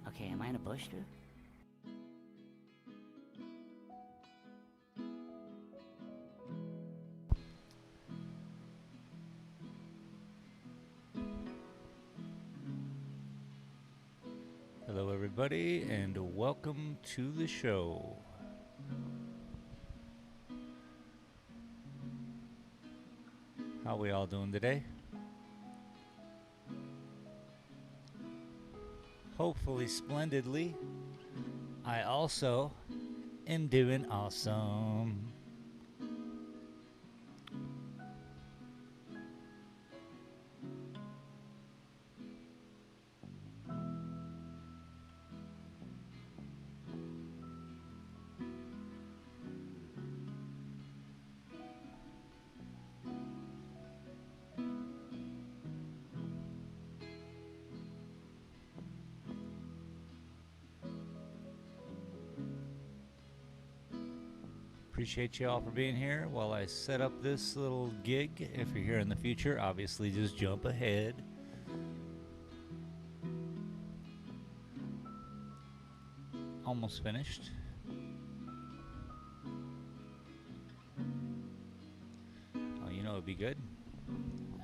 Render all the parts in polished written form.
Okay, am I in a bush, dude? Hello, everybody, and welcome to the show. How we all doing today? Hopefully, splendidly. I also am doing awesome. Appreciate you all for being here while I set up this little gig. If you're here in the future, obviously just jump ahead. Almost finished. Oh, you know it'd be good.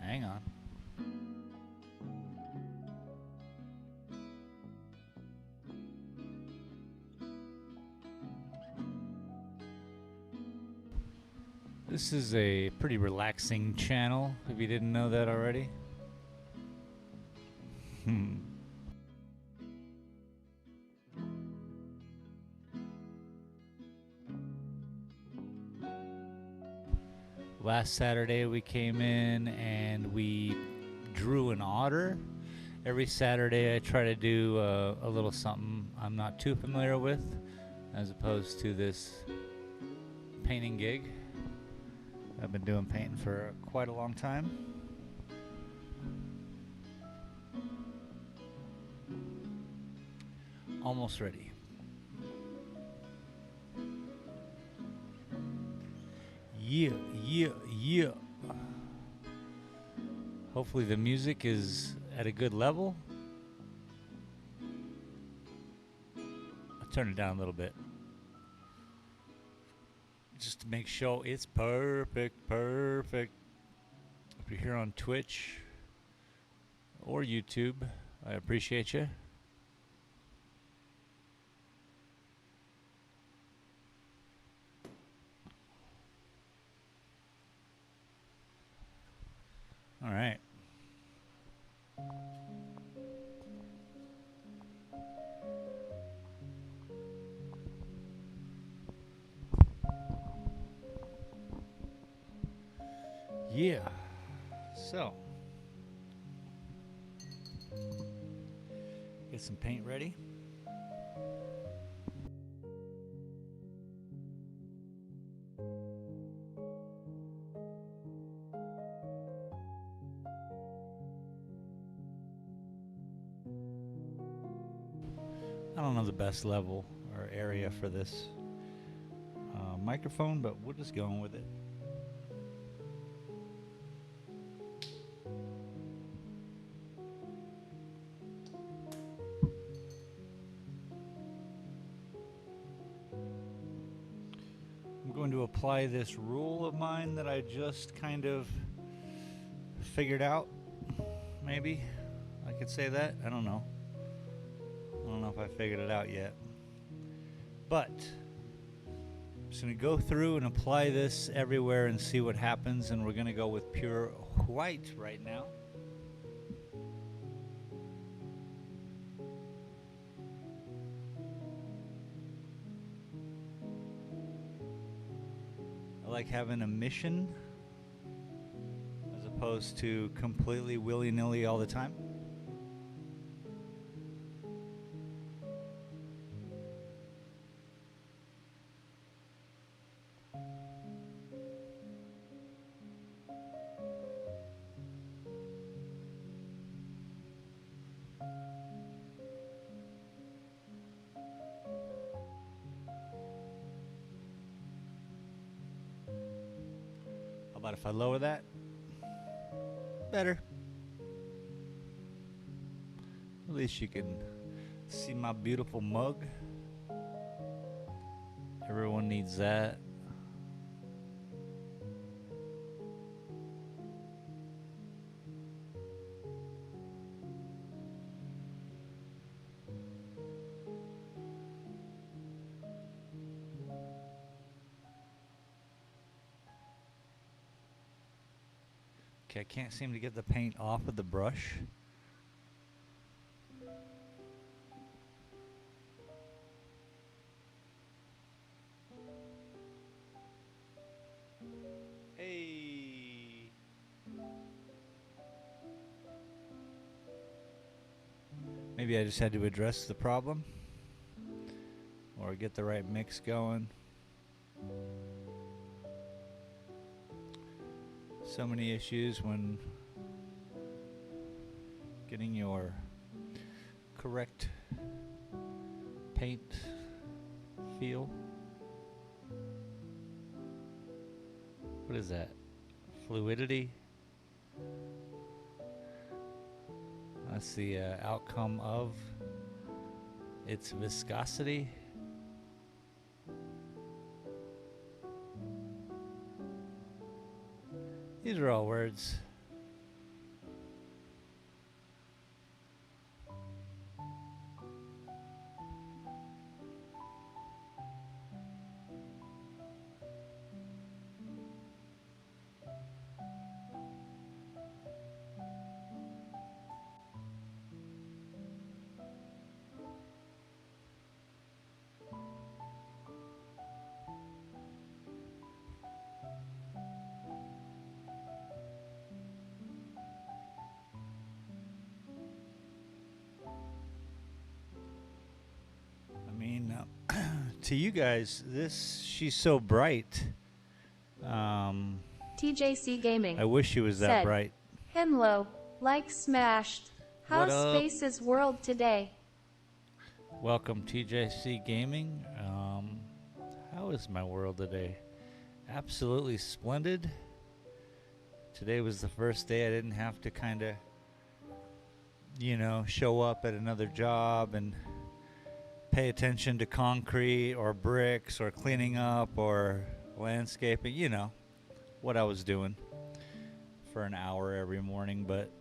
Hang on. This is a pretty relaxing channel, if you didn't know that already. Last Saturday we came in and we drew an otter. Every Saturday I try to do a little something I'm not too familiar with, as opposed to this painting gig. I've been doing painting for quite a long time. Almost ready. Yeah. Hopefully the music is at a good level. I'll turn it down a little bit, just to make sure it's perfect. If you're here on Twitch or YouTube, I appreciate you. All right. Yeah. So, get some paint ready. I don't know the best level or area for this microphone, but we're just going with it. I'm going to apply this rule of mine that I just kind of figured out. Maybe I could say that. I don't know. I don't know if I figured it out yet. But I'm just going to go through and apply this everywhere and see what happens. And we're going to go with pure white right now. I like having a mission as opposed to completely willy-nilly all the time. How about if I lower that? Better. At least you can See my beautiful mug? Everyone needs that. Okay, I can't seem to get the paint off of the brush. Hey. Maybe I just had to address the problem or get the right mix going. So many issues when getting your correct paint feel. What is that? Fluidity? That's the outcome of its viscosity. These are all words. To you guys, she's so bright. TJC Gaming. I wish she was that said, bright. Himlo, like smashed. How's Space's world today? Welcome, TJC Gaming. How is my world today? Absolutely splendid. Today was the first day I didn't have to kind of, show up at another job and pay attention to concrete or bricks or cleaning up or landscaping, what I was doing for an hour every morning. But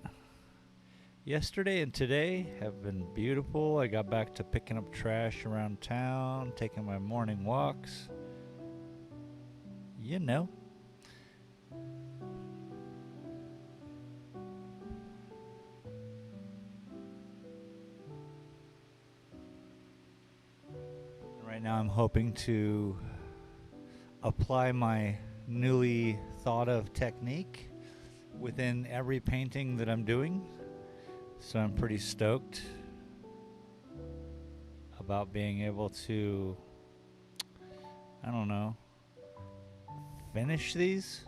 yesterday and today have been beautiful. I got back to picking up trash around town, taking my morning walks. Right now I'm hoping to apply my newly thought of technique within every painting that I'm doing. So I'm pretty stoked about being able to, finish these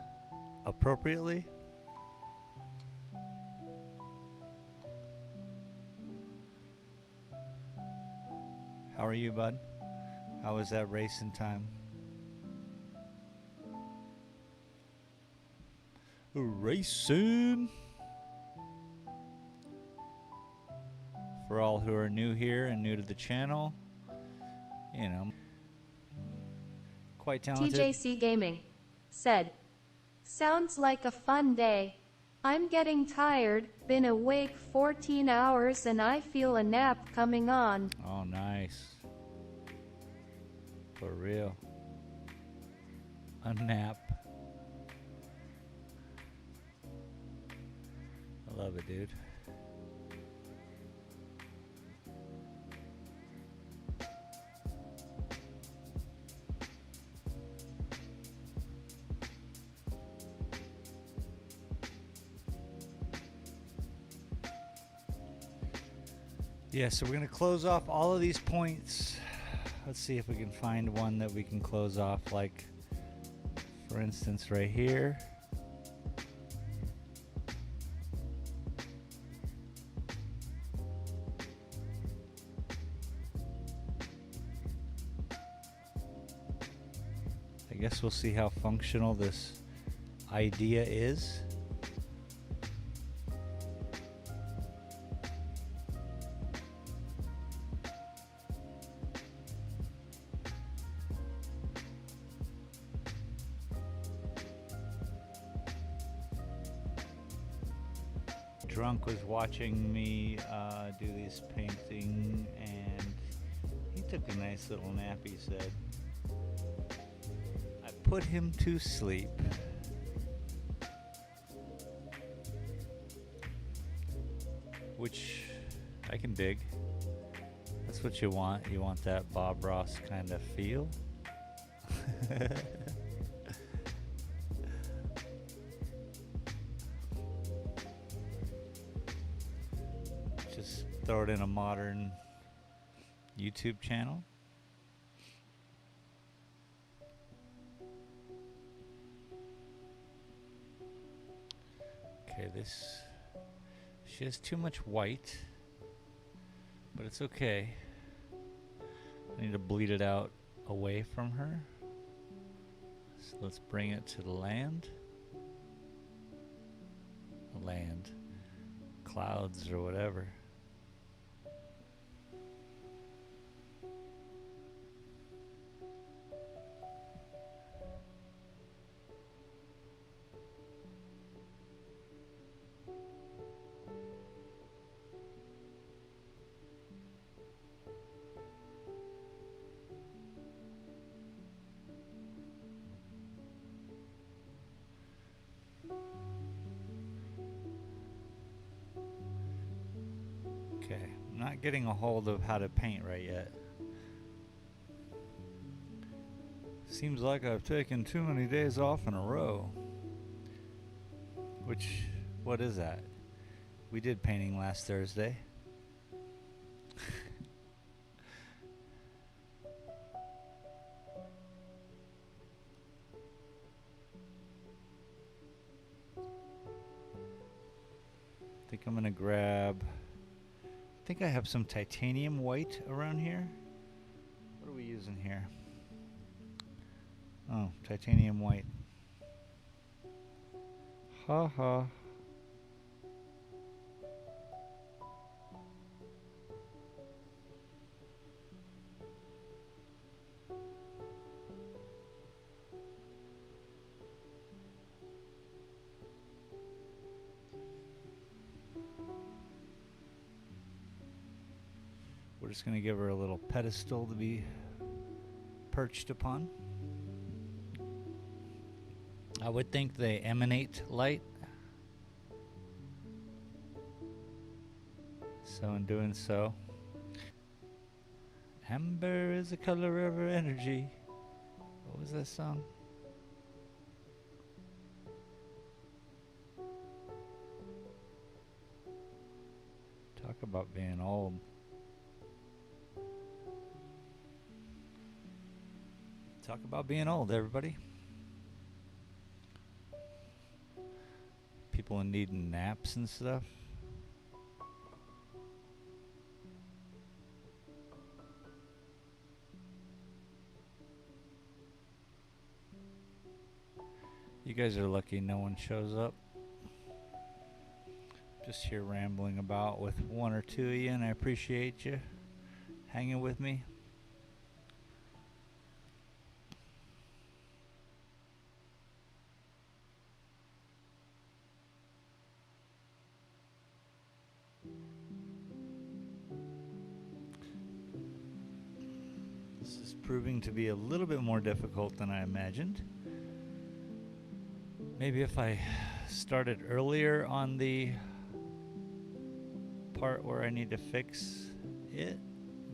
appropriately. How are you, bud? How was that racing time? Racing! For all who are new here and new to the channel, quite talented. TJC Gaming said, sounds like a fun day. I'm getting tired, been awake 14 hours and I feel a nap coming on. Oh, nice. For real. A nap. I love it, dude. Yeah, so we're going to close off all of these points. Let's see if we can find one that we can close off, like, for instance, right here. I guess we'll see how functional this idea is. drunk was watching me do this painting, and he took a nice little nap, he said. I put him to sleep. Which I can dig. That's what you want. You want that Bob Ross kind of feel. Just throw it in a modern YouTube channel. Okay, she has too much white, but it's okay. I need to bleed it out away from her. So let's bring it to the land. Land. Clouds or whatever. Okay, I'm not getting a hold of how to paint right yet. Seems like I've taken too many days off in a row. Which, what is that? We did painting last Thursday. I think I'm gonna grab, I think I have some titanium white around here. What are we using here? Oh, titanium white. Ha ha. We're just going to give her a little pedestal to be perched upon. I would think they emanate light. So in doing so, amber is the color of her energy. What was that song? Talk about being old. Talk about being old, everybody. People in needing naps and stuff. You guys are lucky no one shows up. Just here rambling about with one or two of you, and I appreciate you hanging with me. This is proving to be a little bit more difficult than I imagined. Maybe if I started earlier on the part where I need to fix it,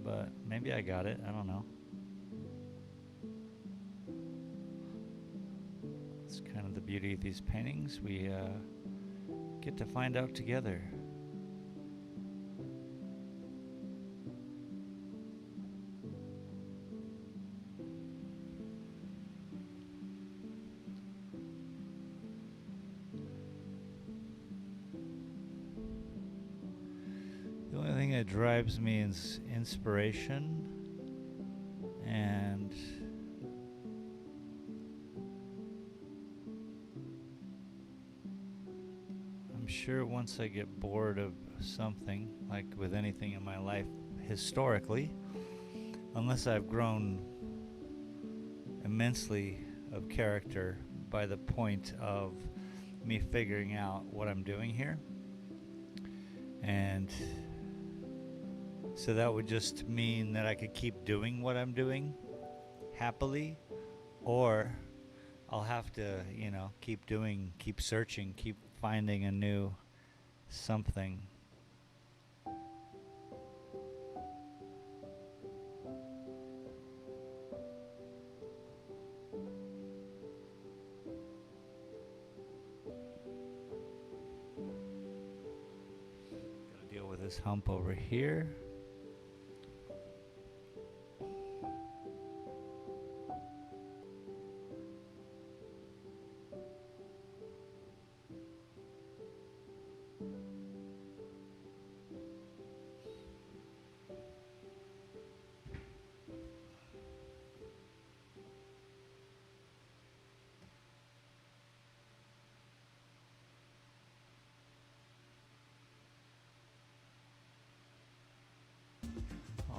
but maybe I got it. I don't know. It's kind of the beauty of these paintings. We get to find out together. The only thing that drives me is inspiration, and I'm sure once I get bored of something, like with anything in my life historically, unless I've grown immensely of character by the point of me figuring out what I'm doing here, And so that would just mean that I could keep doing what I'm doing happily, or I'll have to, keep searching, keep finding a new something. Gotta deal with this hump over here.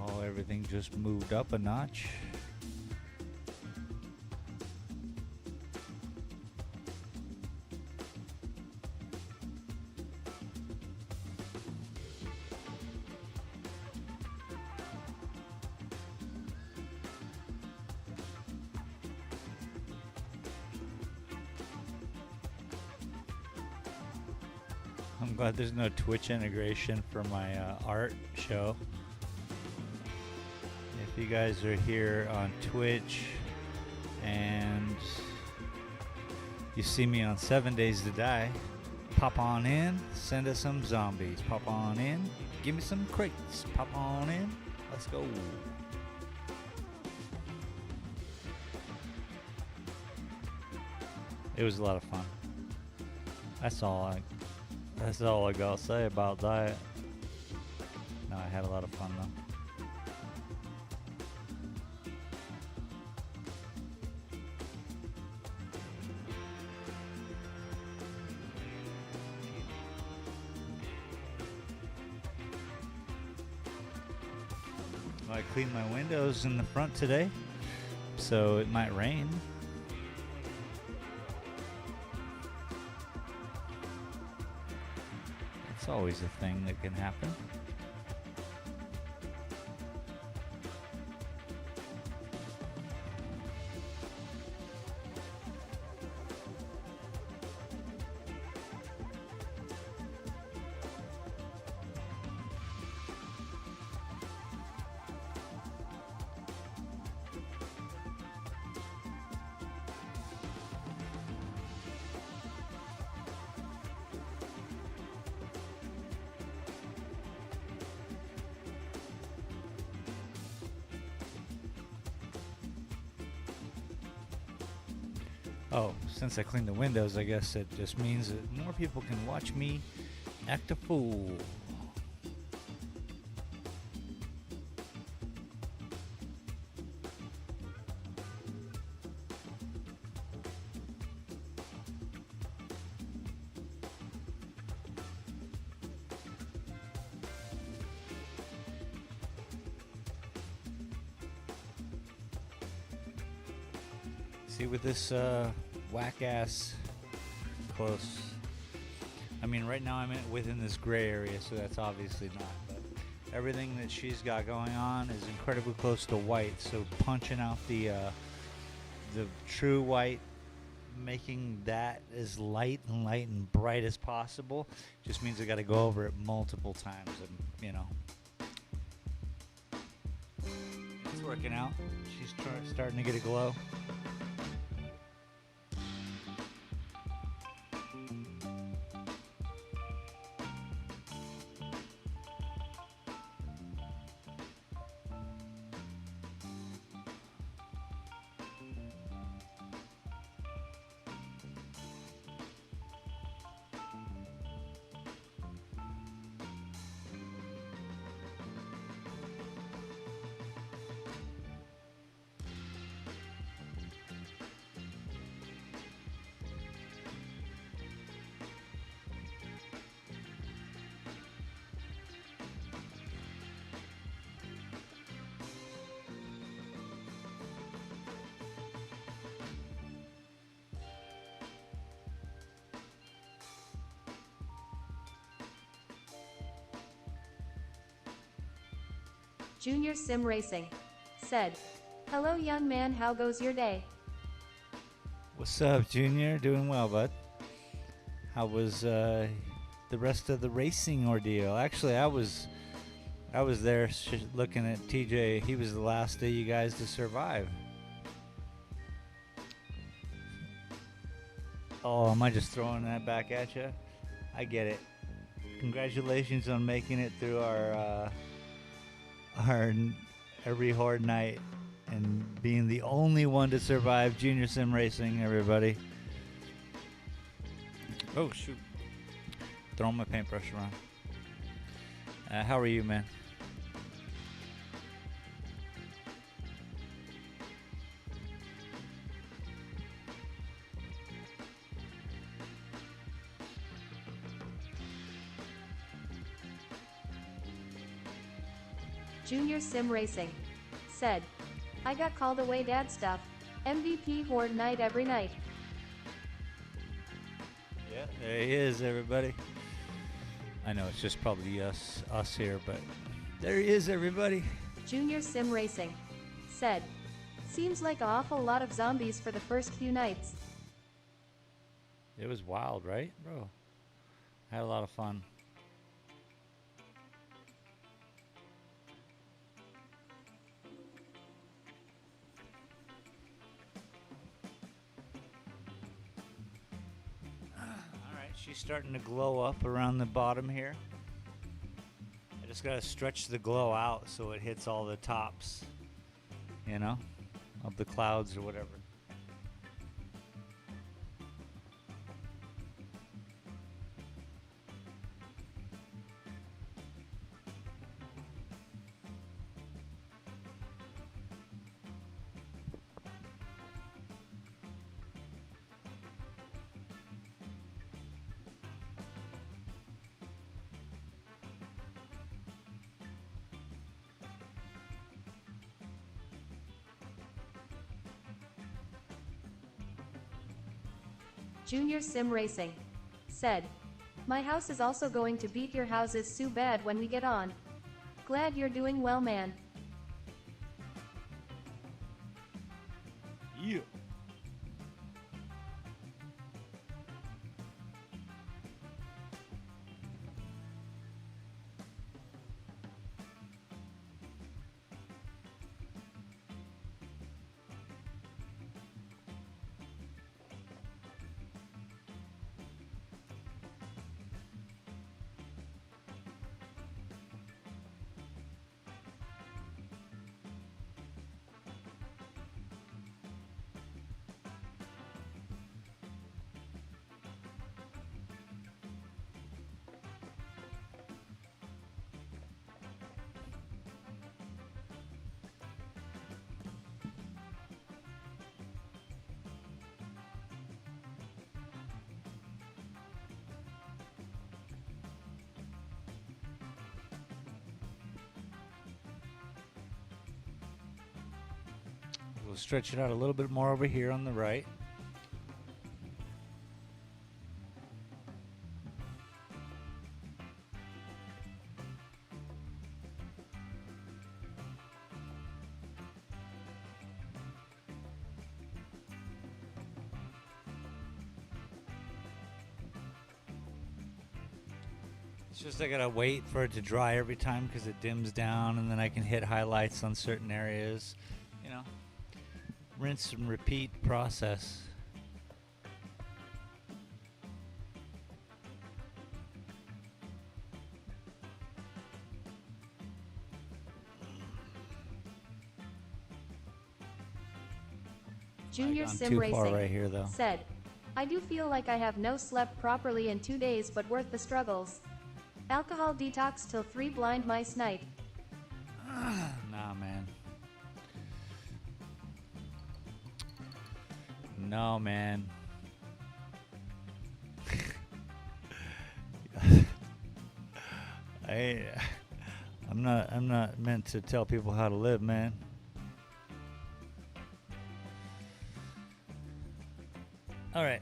Oh, everything just moved up a notch. I'm glad there's no Twitch integration for my art show. If you guys are here on Twitch and you see me on 7 Days to Die, pop on in, send us some zombies. Pop on in, give me some crates. Pop on in, let's go. It was a lot of fun. That's all I gotta say about that. No, I had a lot of fun though. Well, I cleaned my windows in the front today, so it might rain. It's always a thing that can happen. Oh, since I cleaned the windows, I guess it just means that more people can watch me act a fool. See, with this whack-ass close, I mean, right now I'm within this gray area, so that's obviously not, but everything that she's got going on is incredibly close to white, so punching out the true white, making that as light and bright as possible, just means I got to go over it multiple times, and, it's working out. She's starting to get a glow. Junior Sim Racing said, "Hello young man, how goes your day?" What's up, Junior? Doing well, bud. How was the rest of the racing ordeal? Actually, I was there looking at TJ. He was the last of you guys to survive. Oh, am I just throwing that back at you? I get it. Congratulations on making it through our every horde night and being the only one to survive Junior Sim Racing, everybody. Oh, shoot. Throwing my paintbrush around. How are you, man? Junior Sim Racing said, "I got called away dad stuff. MVP horde night every night." Yeah, there he is, everybody. I know it's just probably us here, but there he is, everybody. Junior Sim Racing said, "Seems like an awful lot of zombies for the first few nights." It was wild, right, bro? I had a lot of fun. She's starting to glow up around the bottom here. I just gotta stretch the glow out so it hits all the tops, you know, of the clouds or whatever. Junior Sim Racing said, "My house is also going to beat your houses so bad when we get on. Glad you're doing well, man." Yeah. We'll stretch it out a little bit more over here on the right. It's just I gotta wait for it to dry every time because it dims down, and then I can hit highlights on certain areas. You know, rinse and repeat process. Junior Gone Sim too Racing far right here, though. said, "I do feel like I have no slept properly in 2 days, but worth the struggles. Alcohol detox till 3 blind mice night." Nah, man. No, man. I'm not meant to tell people how to live, man. All right.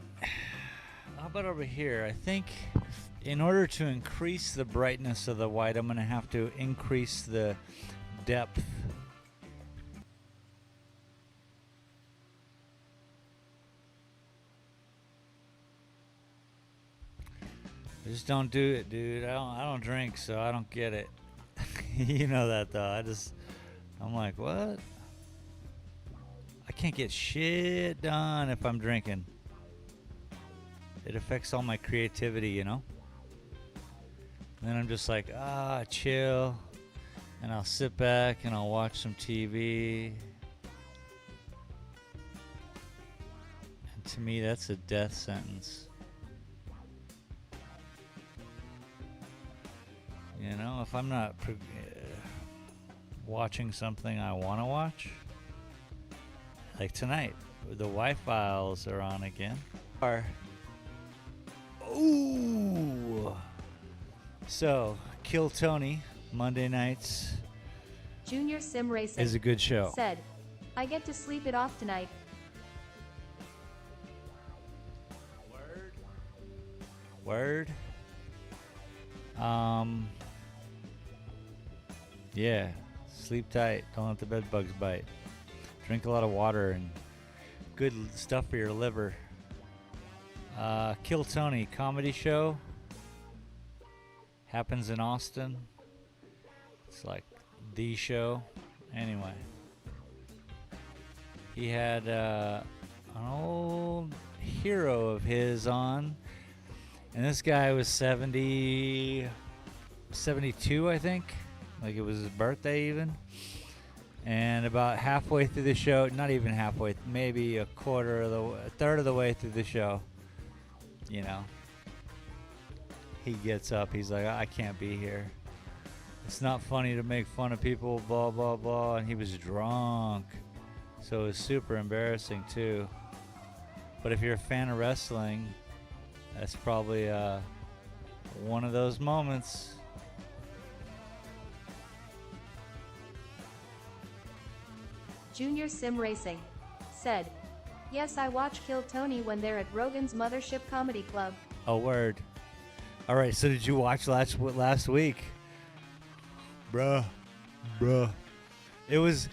How about over here? I think in order to increase the brightness of the white, I'm going to have to increase the depth. Just don't do it, dude. I don't drink, so I don't get it. You know that though. I'm like, what? I can't get shit done if I'm drinking. It affects all my creativity, you know? And then I'm just like, chill. And I'll sit back and I'll watch some TV. And to me, that's a death sentence. You know, if I'm not watching something I want to watch, like tonight, the Y-Files are on again. Ooh! So, Kill Tony, Monday nights, Junior Sim Racing is a good show. said, I get to sleep it off tonight. Word. Yeah, sleep tight. Don't let the bed bugs bite. Drink a lot of water and good stuff for your liver. Kill Tony comedy show happens in Austin. It's like the show. Anyway, he had an old hero of his on, and this guy was 72, I think. Like it was his birthday even. And about halfway through the show, not even halfway, maybe a third of the way through the show, you know, he gets up. He's like, I can't be here. It's not funny to make fun of people, blah, blah, blah. And he was drunk. So it was super embarrassing too. But if you're a fan of wrestling, that's probably one of those moments. Junior Sim Racing said, yes, I watch Kill Tony when they're at Rogan's Mothership Comedy Club. Oh, word. All right, so did you watch last week? Bruh. It was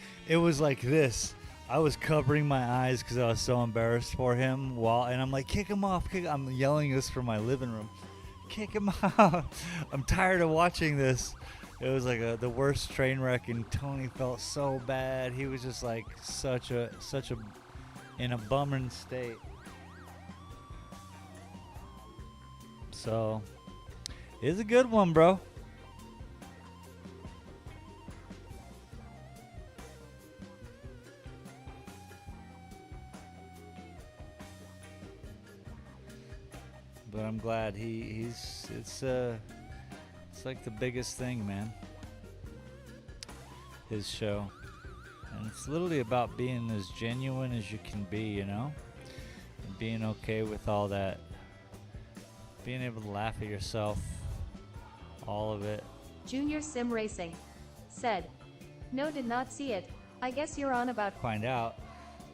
like this. I was covering my eyes because I was so embarrassed for him and I'm like, kick him off. I'm yelling this from my living room. Kick him out. I'm tired of watching this. It was like the worst train wreck, and Tony felt so bad. He was just like such a in a bumming state. So, it's a good one, bro. But I'm glad it's like the biggest thing, man. His show. And it's literally about being as genuine as you can be, you know? And being okay with all that. Being able to laugh at yourself. All of it. Junior Sim Racing said, no, did not see it. I guess you're on about. Find out.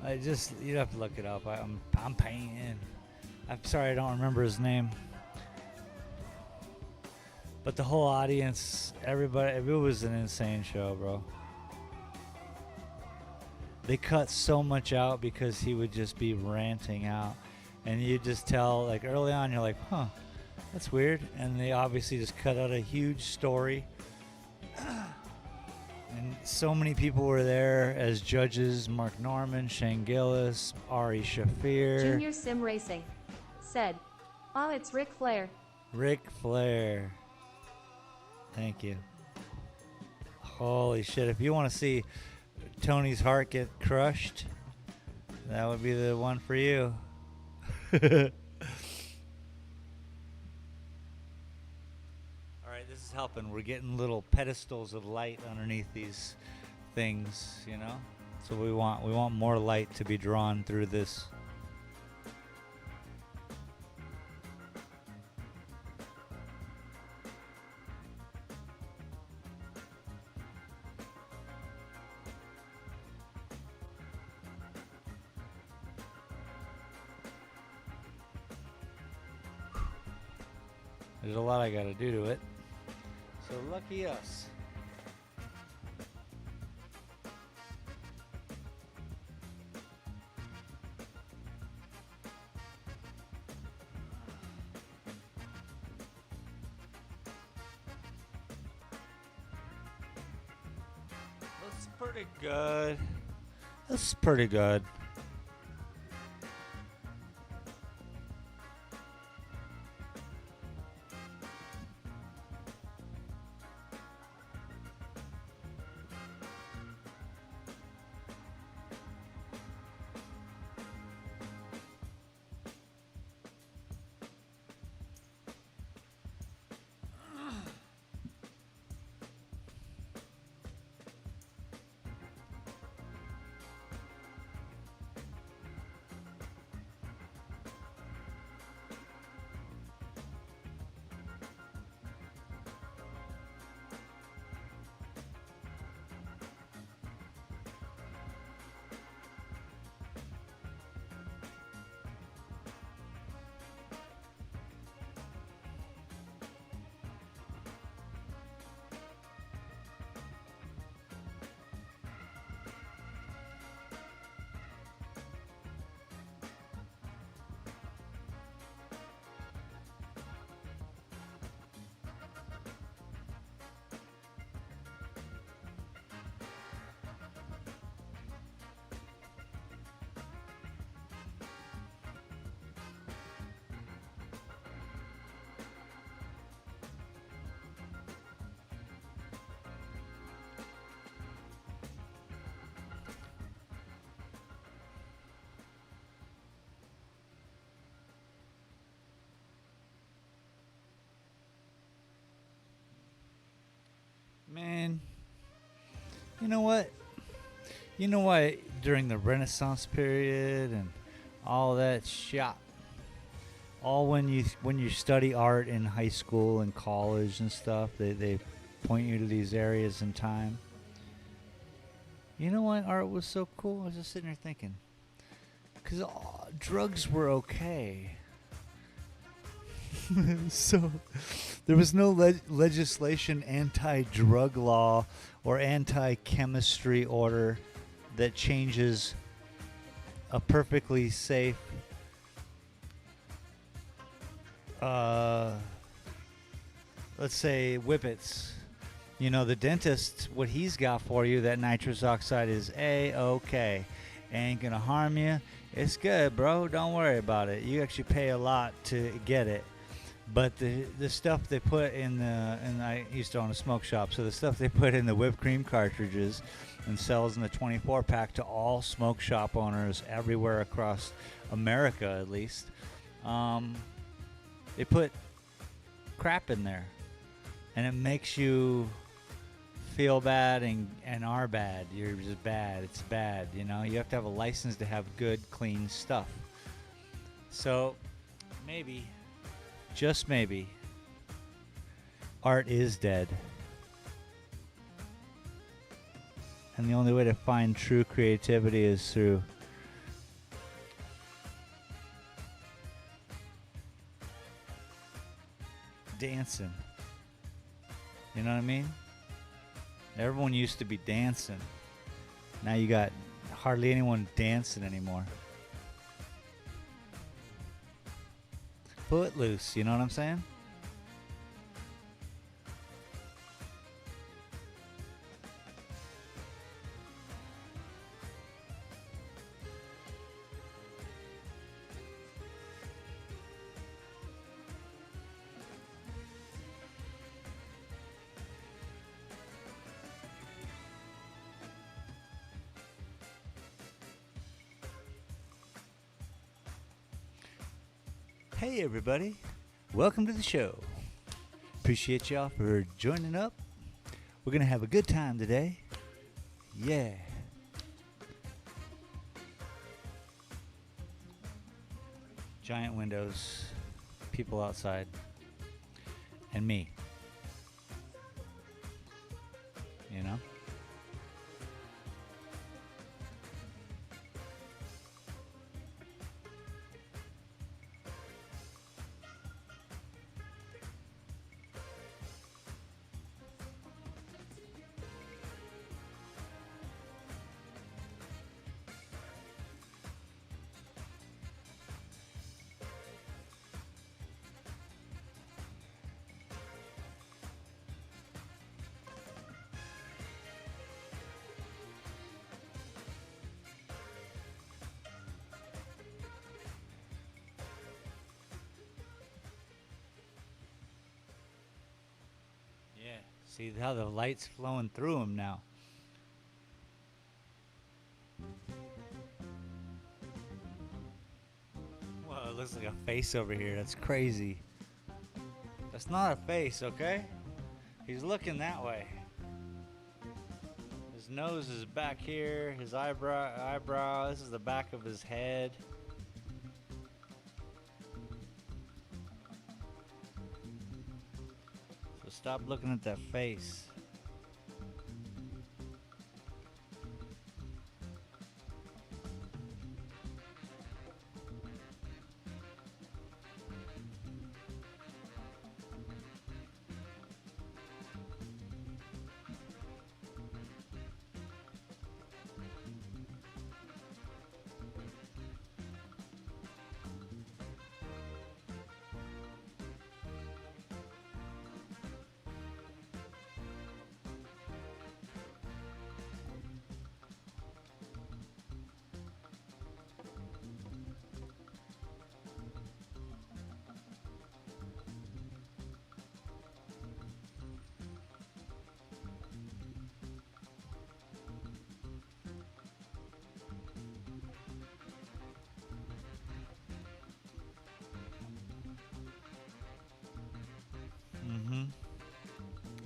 You'd have to look it up. I'm paying. I'm sorry I don't remember his name. But the whole audience, everybody, it was an insane show, bro. They cut so much out because he would just be ranting out. And you just tell, like early on, you're like, huh, that's weird. And they obviously just cut out a huge story. And so many people were there as judges: Mark Norman, Shane Gillis, Ari Shafir. Junior Sim Racing said, oh, it's Ric Flair. Ric Flair. Thank you. Holy shit. If you want to see Tony's heart get crushed, that would be the one for you. Alright, this is helping. We're getting little pedestals of light underneath these things, you know? So we want more light to be drawn through this. There's a lot I gotta do to it. So lucky us. pretty good. That's pretty good. Man, you know what? You know why during the Renaissance period and all that shit, all when you study art in high school and college and stuff, they point you to these areas in time. You know why art was so cool? I was just sitting there thinking, because drugs were okay. So there was no legislation anti-drug law or anti-chemistry order that changes a perfectly safe let's say whippets. You know, the dentist, what he's got for you, that nitrous oxide is A-okay. Ain't gonna harm you. It's good, bro. Don't worry about it. You actually pay a lot to get it. But the stuff they put in the, and I used to own a smoke shop, so the stuff they put in the whipped cream cartridges and sells in the 24 pack to all smoke shop owners everywhere across America, at least, they put crap in there, and it makes you feel bad and are bad. You're just bad. It's bad. You know, you have to have a license to have good, clean stuff. So maybe, just maybe, art is dead. And the only way to find true creativity is through dancing. You know what I mean? Everyone used to be dancing. Now you got hardly anyone dancing anymore. Footloose, you know what I'm saying? Hey everybody, welcome to the show. Appreciate y'all for joining up. We're gonna have a good time today. Yeah. Giant windows, people outside, and me. You know? See how the light's flowing through him now. Whoa, it looks like a face over here. That's crazy. That's not a face, okay? He's looking that way. His nose is back here. His eyebrow. This is the back of his head. So stop looking at that face.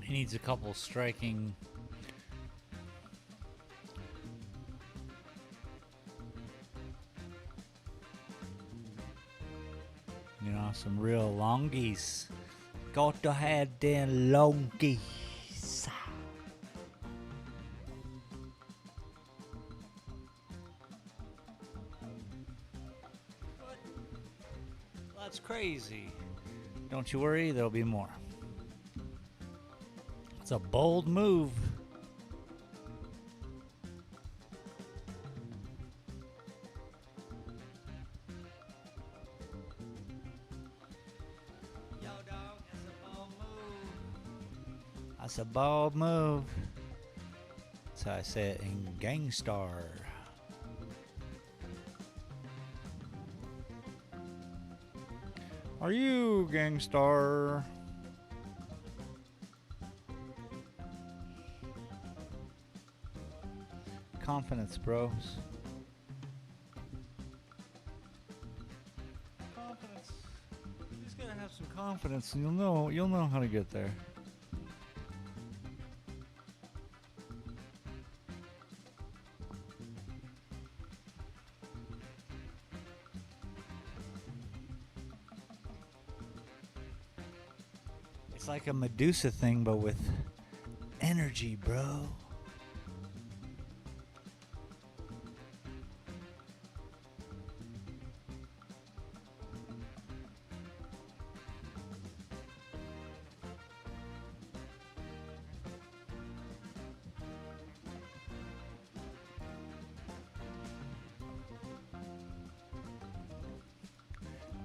He needs a couple striking some real longies. Got to have them longies. What? That's crazy. Don't you worry, there'll be more. It's a bold move. Yo, dog, that's a bold move. That's a bold move. That's how I say it in Gangstar. Are you Gangstar? Confidence, bros. Confidence. You just gotta have some confidence, and you'll know how to get there. It's like a Medusa thing, but with energy, bro.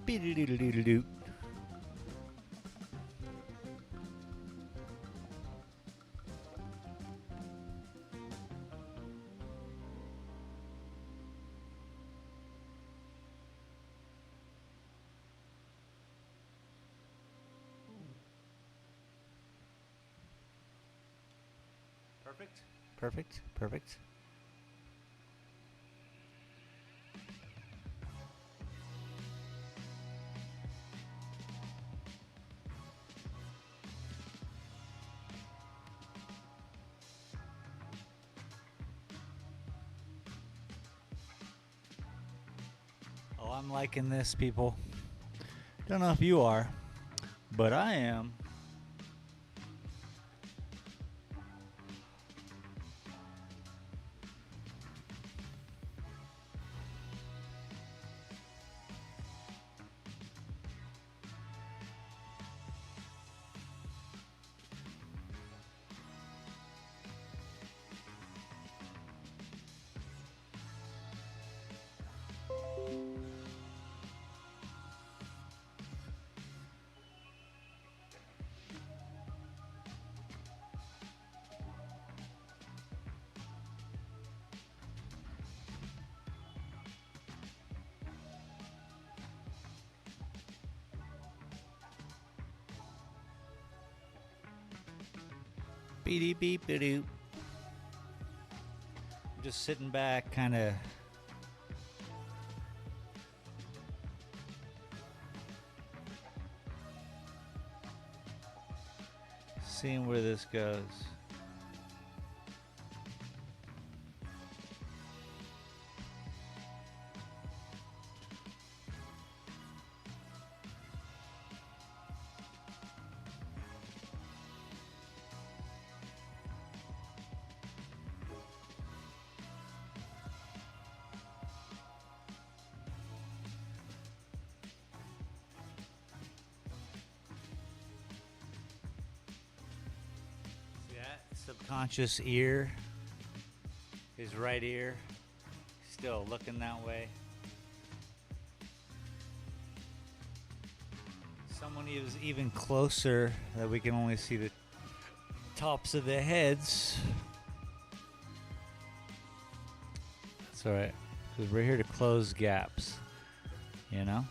Be-do-do-do-do-do. Perfect. Perfect. Perfect. Oh, I'm liking this, people. Don't know if you are, but I am. Beep beep beep. Just sitting back, kind of seeing where this goes. Subconscious ear, his right ear, still looking that way. Someone is even closer that we can only see the tops of their heads. That's alright, because we're here to close gaps, you know?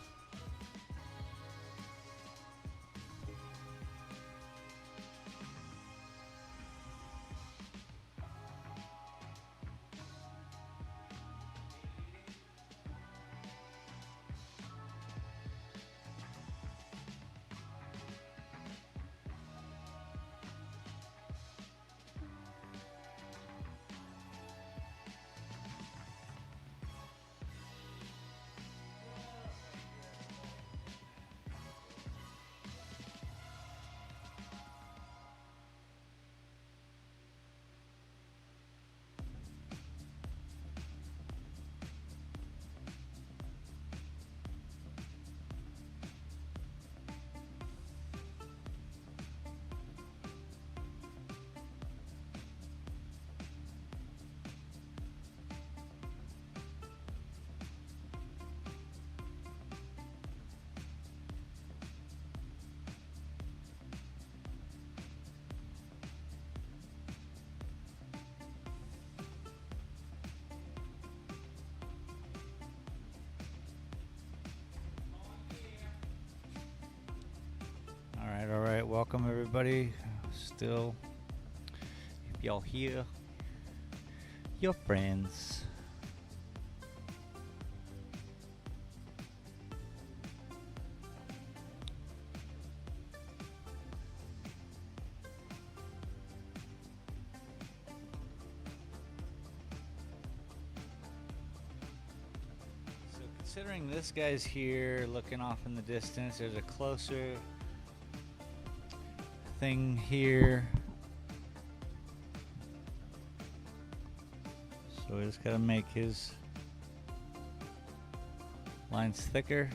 All right, welcome everybody. Still, if y'all here, your friends. So considering this guy's here, looking off in the distance, there's a closer thing here, so we just gotta make his lines thicker.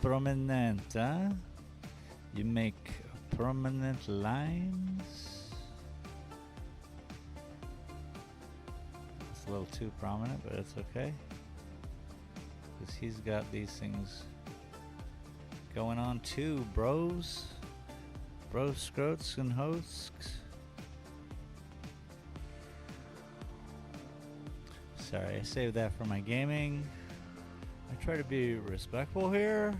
Prominent, huh? You make prominent lines. It's a little too prominent, but it's okay, because he's got these things going on too, bros. Bros, scroats, and hosks. Sorry, I saved that for my gaming. I try to be respectful here.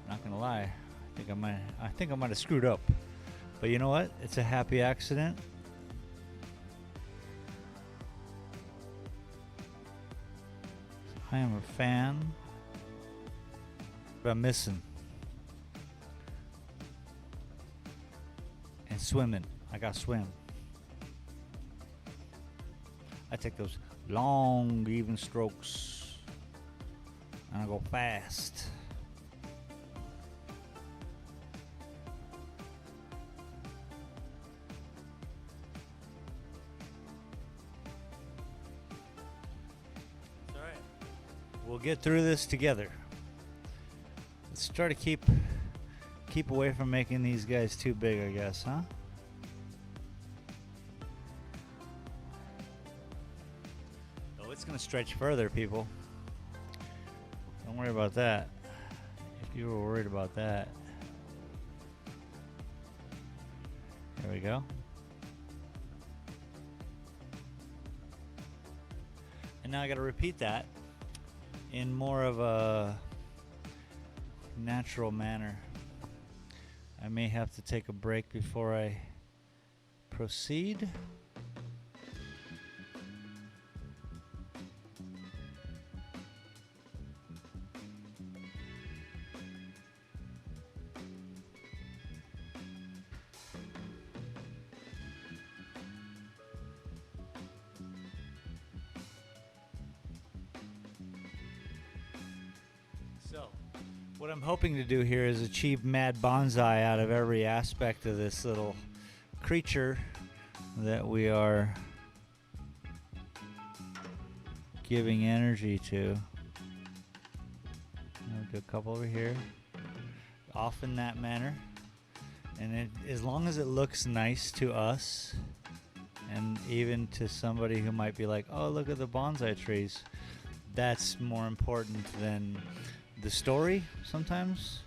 Not gonna lie, I think I might have screwed up. But you know what? It's a happy accident. I am a fan, but I'm missing. And swimming. I got swim. I take those long, even strokes, and I go fast. We'll get through this together. Let's try to keep away from making these guys too big, I guess, huh? Oh, it's gonna stretch further, people. Don't worry about that. If you were worried about that. There we go. And now I gotta repeat that in more of a natural manner. I may have to take a break before I proceed. So, what I'm hoping to do here is achieve mad bonsai out of every aspect of this little creature that we are giving energy to. I'll do a couple over here, off in that manner, and as long as it looks nice to us, and even to somebody who might be like, "Oh, look at the bonsai trees," that's more important than the story sometimes,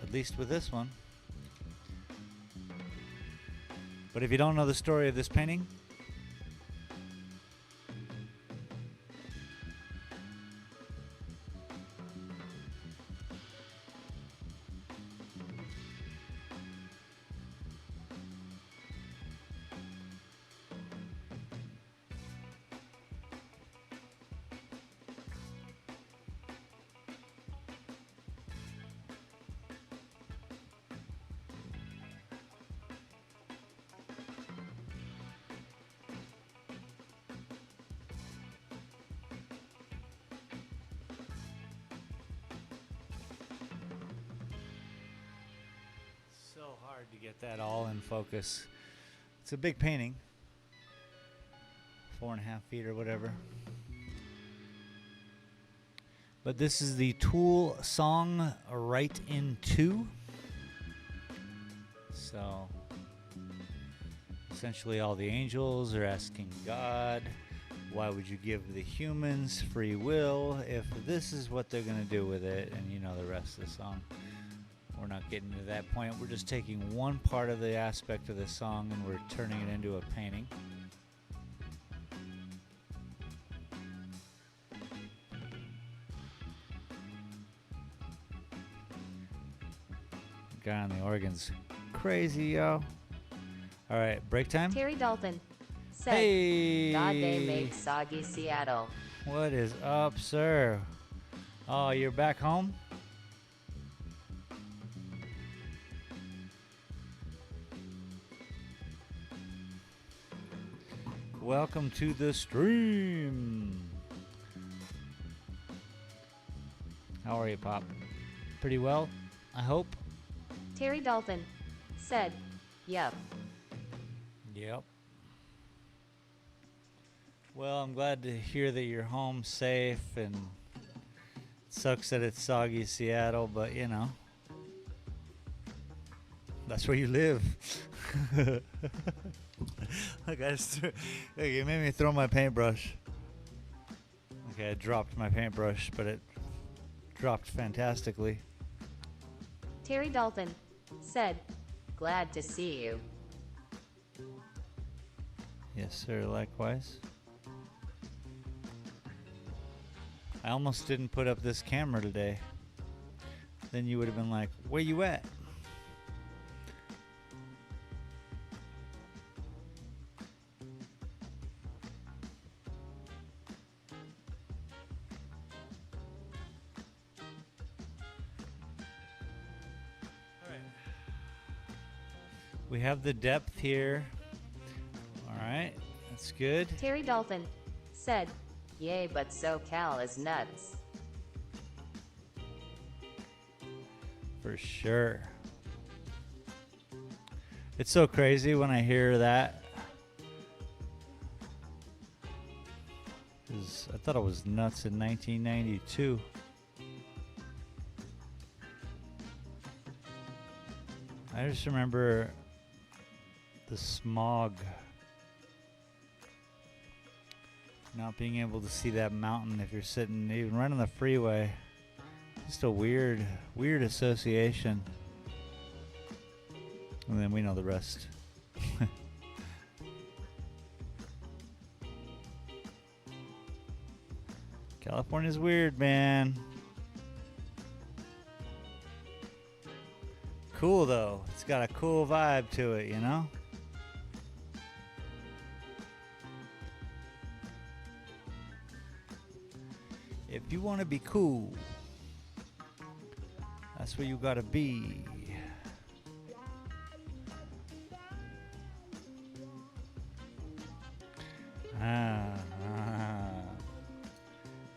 at least with this one. But if you don't know the story of this painting, so hard to get that all in focus. It's a big painting, 4.5 feet or whatever. But this is the Tool song Right in 2. So essentially all the angels are asking God, why would you give the humans free will if this is what they're going to do with it? And you know the rest of the song. We're not getting to that point. We're just taking one part of the aspect of the song and we're turning it into a painting. The guy on the organ's crazy, yo. All right, break time. Terry Dalton said, Hey! God, they make soggy Seattle. What is up, sir? Oh, you're back home? Welcome to the stream. How are you, Pop? Pretty well, I hope. Terry Dalton said, yep. Yep. Well, I'm glad to hear that you're home safe, and it sucks that it's soggy Seattle, but you know, that's where you live. Look, look, you made me throw my paintbrush. Okay, I dropped my paintbrush, but it dropped fantastically. Terry Dalton said, glad to see you. Yes, sir, likewise. I almost didn't put up this camera today. Then you would have been like, where you at? We have the depth here. All right, that's good. Terry Dalton said, yay, but SoCal is nuts. For sure. It's so crazy when I hear that. 'Cause I thought it was nuts in 1992. I just remember the smog. Not being able to see that mountain if you're sitting even right on the freeway. Just a weird association. And then we know the rest. California's weird, man. cool though. It's got a cool vibe to it, you know? If you want to be cool, that's where you gotta be.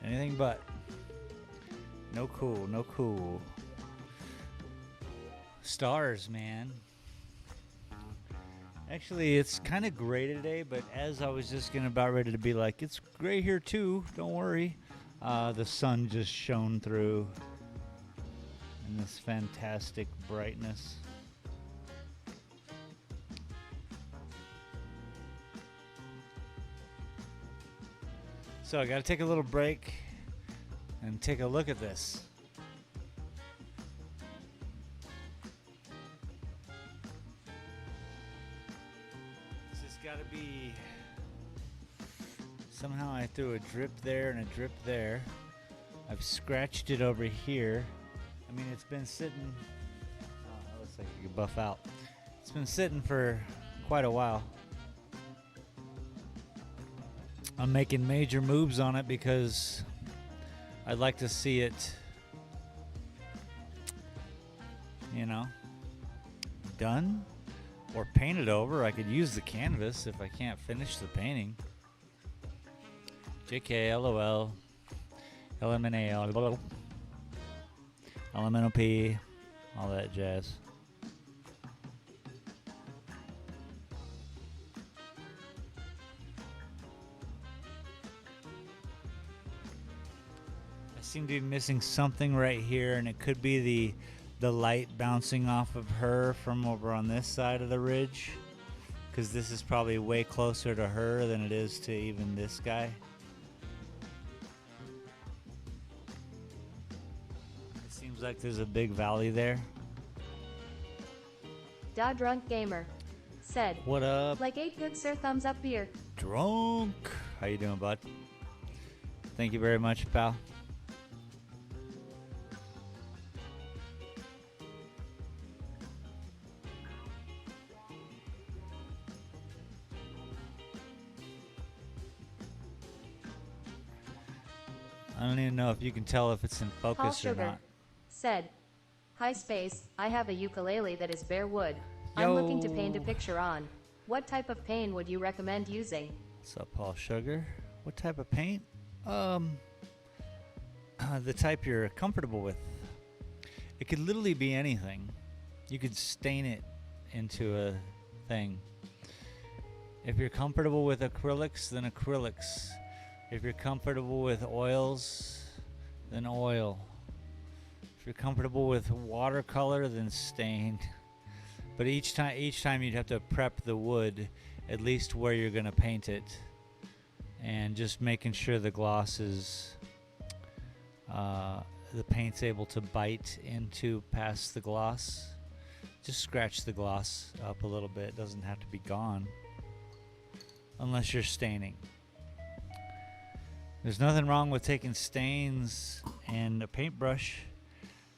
Anything but. No cool, no cool. Stars, man. Actually, it's kind of gray today, but as I was just getting about ready to be like, it's gray here too, don't worry. The sun just shone through in this fantastic brightness. So I got to take a little break and take a look at this. This has got to be... Somehow I threw a drip there and a drip there. I've scratched it over here. I mean, it's been sitting... Oh, it looks like you could buff out. It's been sitting for quite a while. I'm making major moves on it because I'd like to see it, you know, done or painted over. I could use the canvas if I can't finish the painting. JK, LOL, LMNA, LMNOP, all that jazz. I seem to be missing something right here, and it could be the light bouncing off of her from over on this side of the ridge, because this is probably way closer to her than it is to even this guy. It seems like there's a big valley there. Da Drunk Gamer said, What up? like 8 good sir, thumbs up beer. Drunk. How you doing, bud? Thank you very much, pal. I don't even know if you can tell if it's in Paul focus or Sugar not. said, hi Space, I have a ukulele that is bare wood. I'm looking to paint a picture on. What type of paint would you recommend using? What's up, Paul Sugar? What type of paint? The type you're comfortable with. It could literally be anything. You could stain it into a thing. If you're comfortable with acrylics, then acrylics. If you're comfortable with oils, then oil. If you're comfortable with watercolor, then stained. But each time you'd have to prep the wood, at least where you're gonna paint it, and just making sure the gloss is, the paint's able to bite into past the gloss. Just scratch the gloss up a little bit. It doesn't have to be gone, unless you're staining. There's nothing wrong with taking stains and a paintbrush.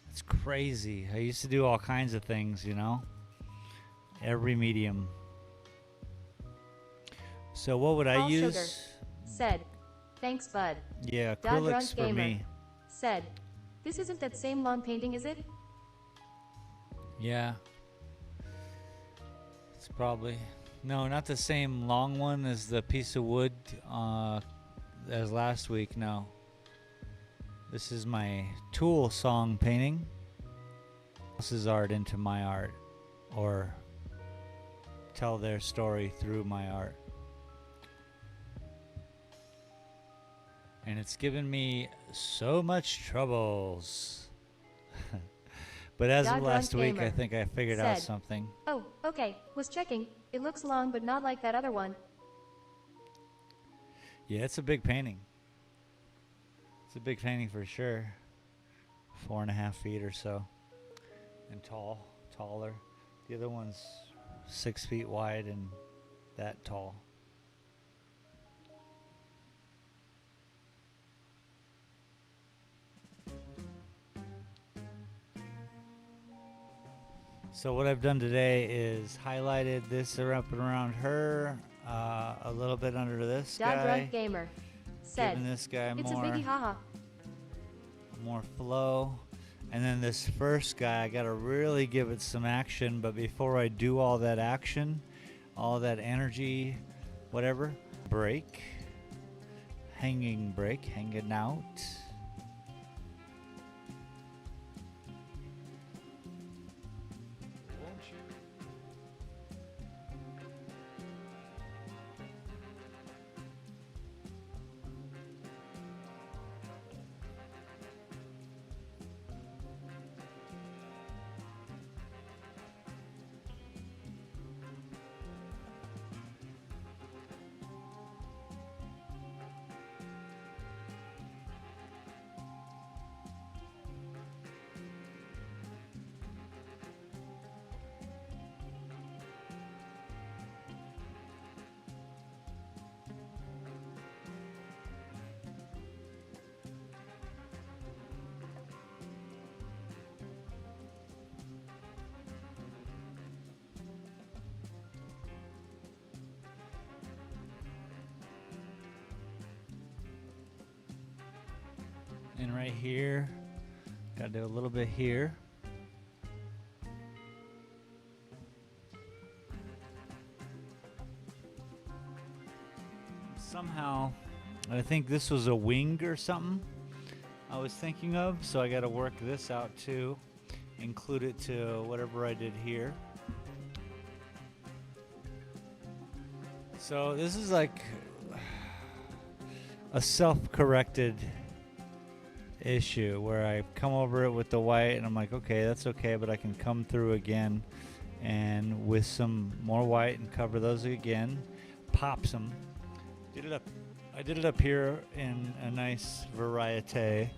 It's crazy. I used to do all kinds of things, you know. Every medium. So what would I Paul use? Sugar said, thanks bud. Yeah, Da Drunk acrylics for Gamer me. said, this isn't that same lawn painting, is it? Yeah. It's probably... No, not the same long one as the piece of wood as last week, no. This is my Tool song painting. This is art into my art, or tell their story through my art. And it's given me so much troubles. But as Da of last Drunk week, I Gamer think I figured out said, something. oh, okay, was checking. It looks long but not like that other one. Yeah, it's a big painting. It's a big painting for sure. 4.5 feet or so. And taller. The other one's 6 feet wide and that tall. So what I've done today is highlighted this up and around her, a little bit under this guy, Gamer said, giving this guy "It's a biggie, haha." more flow. And then this first guy, I gotta really give it some action, but before I do all that action, all that energy, whatever, break, hanging out. And right here, gotta do a little bit here. Somehow, I think this was a wing or something I was thinking of, so I gotta work this out too. Include it to whatever I did here. So this is like a self-corrected issue where I come over it with the white and I'm like, okay, that's okay, but I can come through again and with some more white and cover those again, pops them. I did it up here in a nice variety.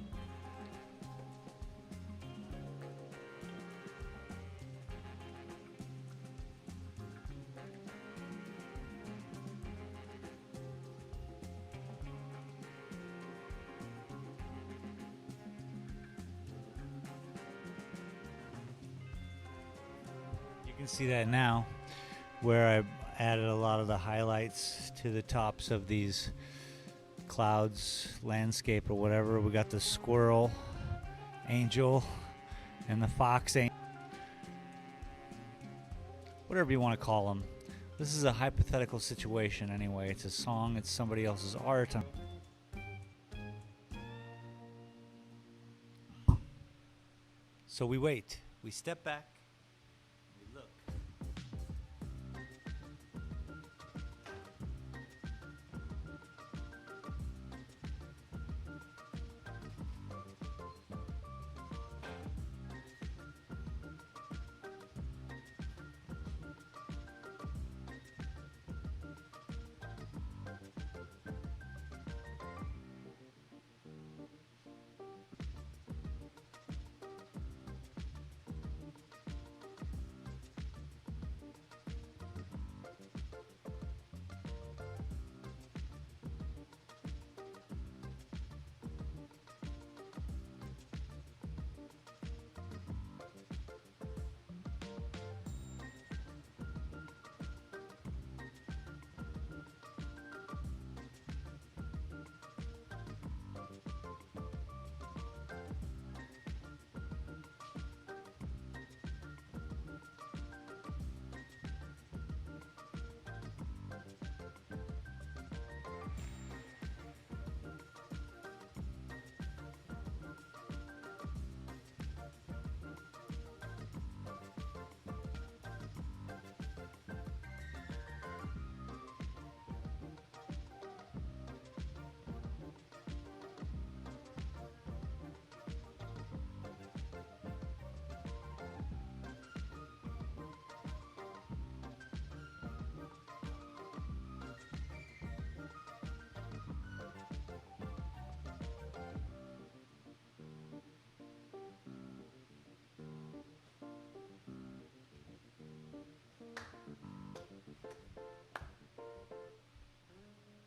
You can see that now where I added a lot of the highlights to the tops of these clouds, landscape or whatever. We got the squirrel angel and the fox angel, whatever you want to call them. This is a hypothetical situation anyway. It's a song, it's somebody else's art. So we wait, we step back, we look.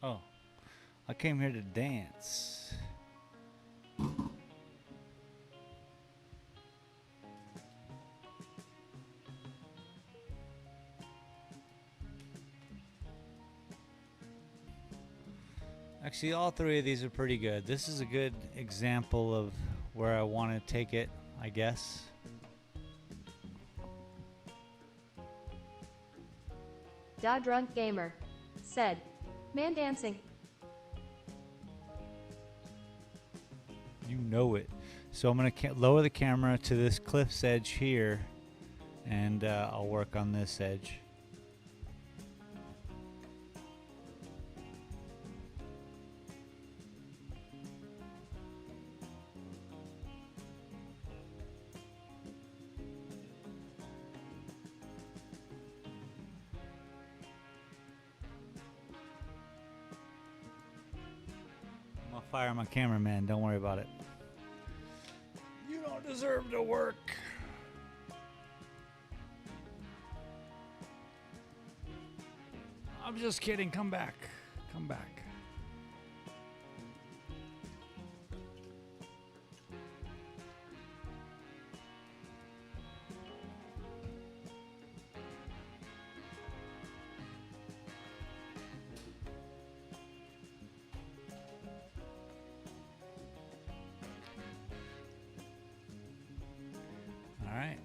Oh, I came here to dance. Actually, all three of these are pretty good. This is a good example of where I want to take it, I guess. Da Drunk Gamer said, "Man dancing." You know it. So I'm going to lower the camera to this cliff's edge here, and I'll work on this edge. I'm going to fire my cameraman. Don't worry about it. You don't deserve to work. I'm just kidding. Come back. Come back. All right.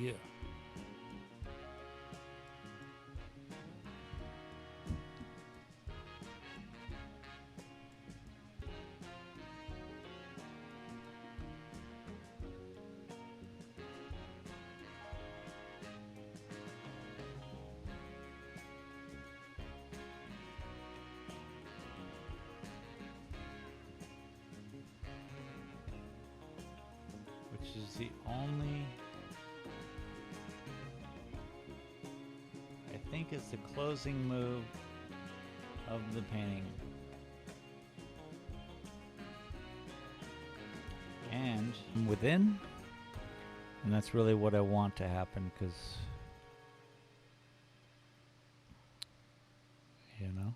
Yeah. Which is the only... I think it's the closing move of the painting. And within, and that's really what I want to happen, because, you know.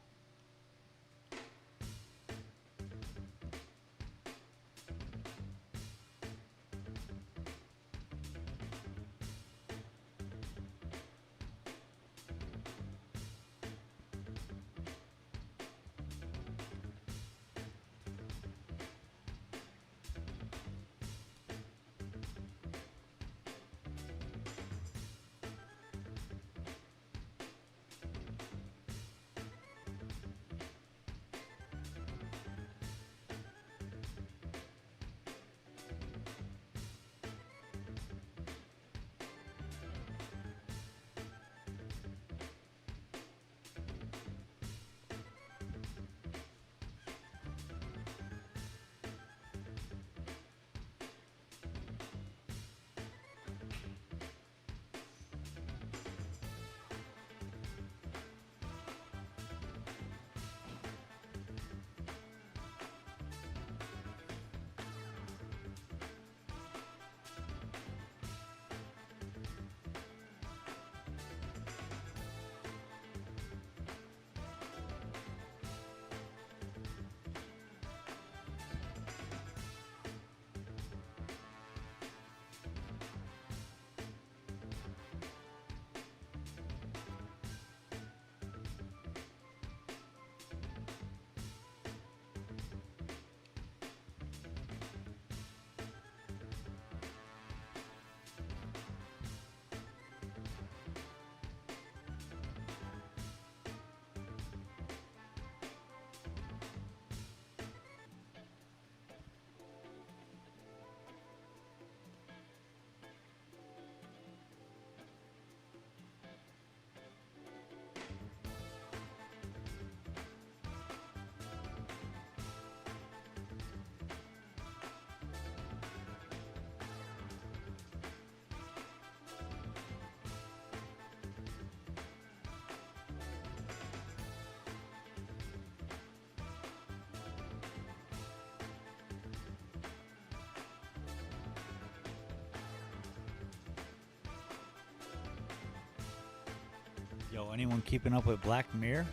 Yo, anyone keeping up with Black Mirror?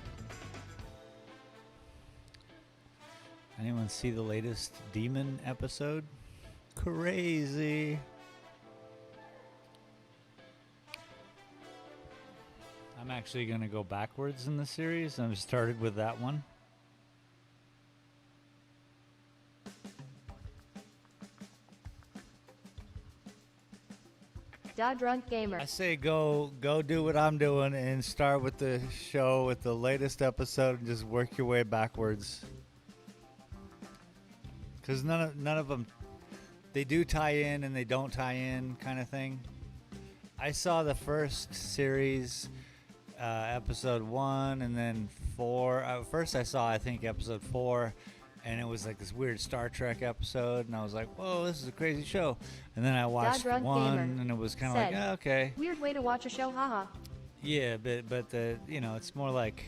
Anyone see the latest Demon episode? Crazy. I'm actually going to go backwards in the series. I've started with that one. Da Drunk Gamer. I say go do what I'm doing and start with the show with the latest episode and just work your way backwards. Because none of them, they do tie in and they don't tie in kind of thing. I saw the first series, episode 1 and then 4. First I saw, I think, episode 4. And it was like this weird Star Trek episode, and I was like, "Whoa, this is a crazy show." And then I watched one, Gamer and it was kind of like, "Oh, okay." Weird way to watch a show, haha. Yeah, but the it's more like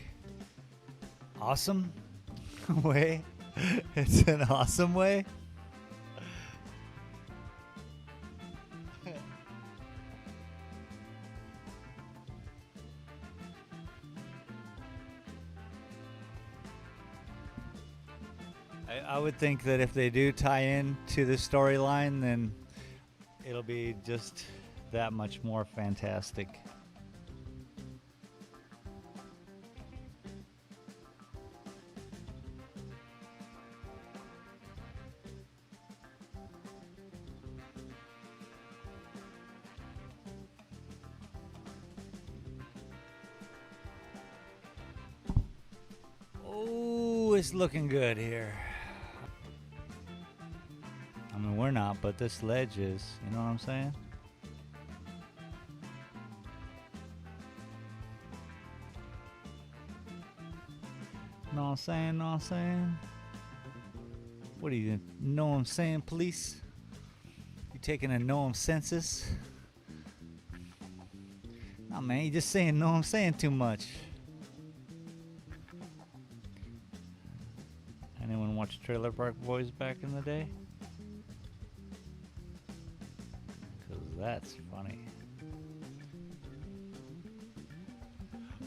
awesome way. It's an awesome way. I would think that if they do tie in to the storyline, then it'll be just that much more fantastic. Oh, it's looking good here. I mean, we're not, but this ledge is. You know what I'm saying? Know what I'm saying? Know what I'm saying? What do you know what I'm saying, police? You taking a know 'em census? Nah, man, you just saying know what I'm saying too much. Anyone watch Trailer Park Boys back in the day? That's funny.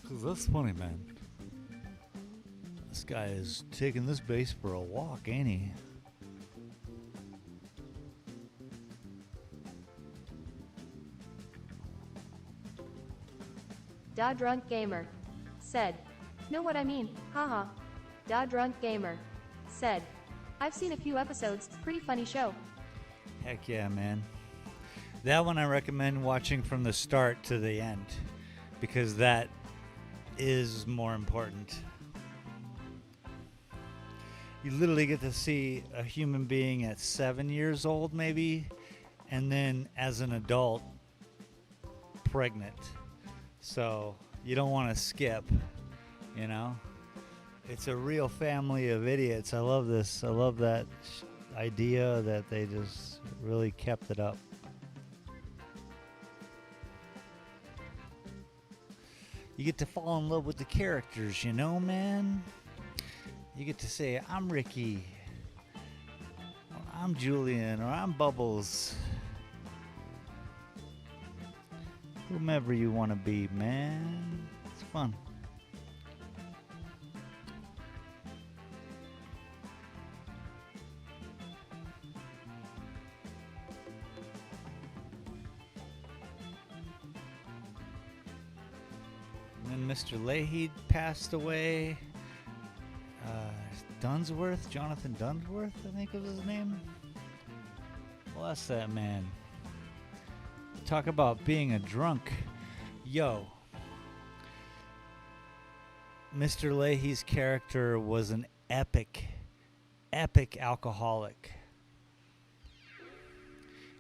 Cause that's funny, man. This guy is taking this bass for a walk, ain't he? Da Drunk Gamer said, "Know what I mean, haha." Da Drunk Gamer said, "I've seen a few episodes, pretty funny show." Heck yeah, man. That one I recommend watching from the start to the end, because that is more important. You literally get to see a human being at 7 years old, maybe, and then as an adult, pregnant. So you don't want to skip, you know? It's a real family of idiots. I love this. I love that idea that they just really kept it up. You get to fall in love with the characters, you know, man? You get to say, I'm Ricky, or I'm Julian, or I'm Bubbles. Whomever you want to be, man. It's fun. And then Mr. Leahy passed away. Dunsworth, Jonathan Dunsworth, I think was his name. Bless that man. Talk about being a drunk. Yo. Mr. Leahy's character was an epic alcoholic.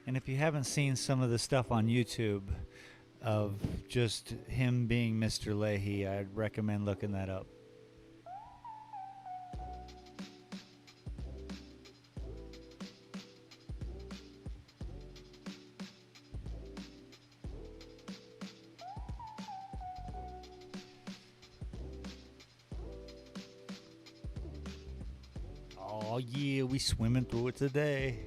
And if you haven't seen some of the stuff on YouTube of just him being Mr. Leahy, I'd recommend looking that up. Oh yeah, we swimming through it today.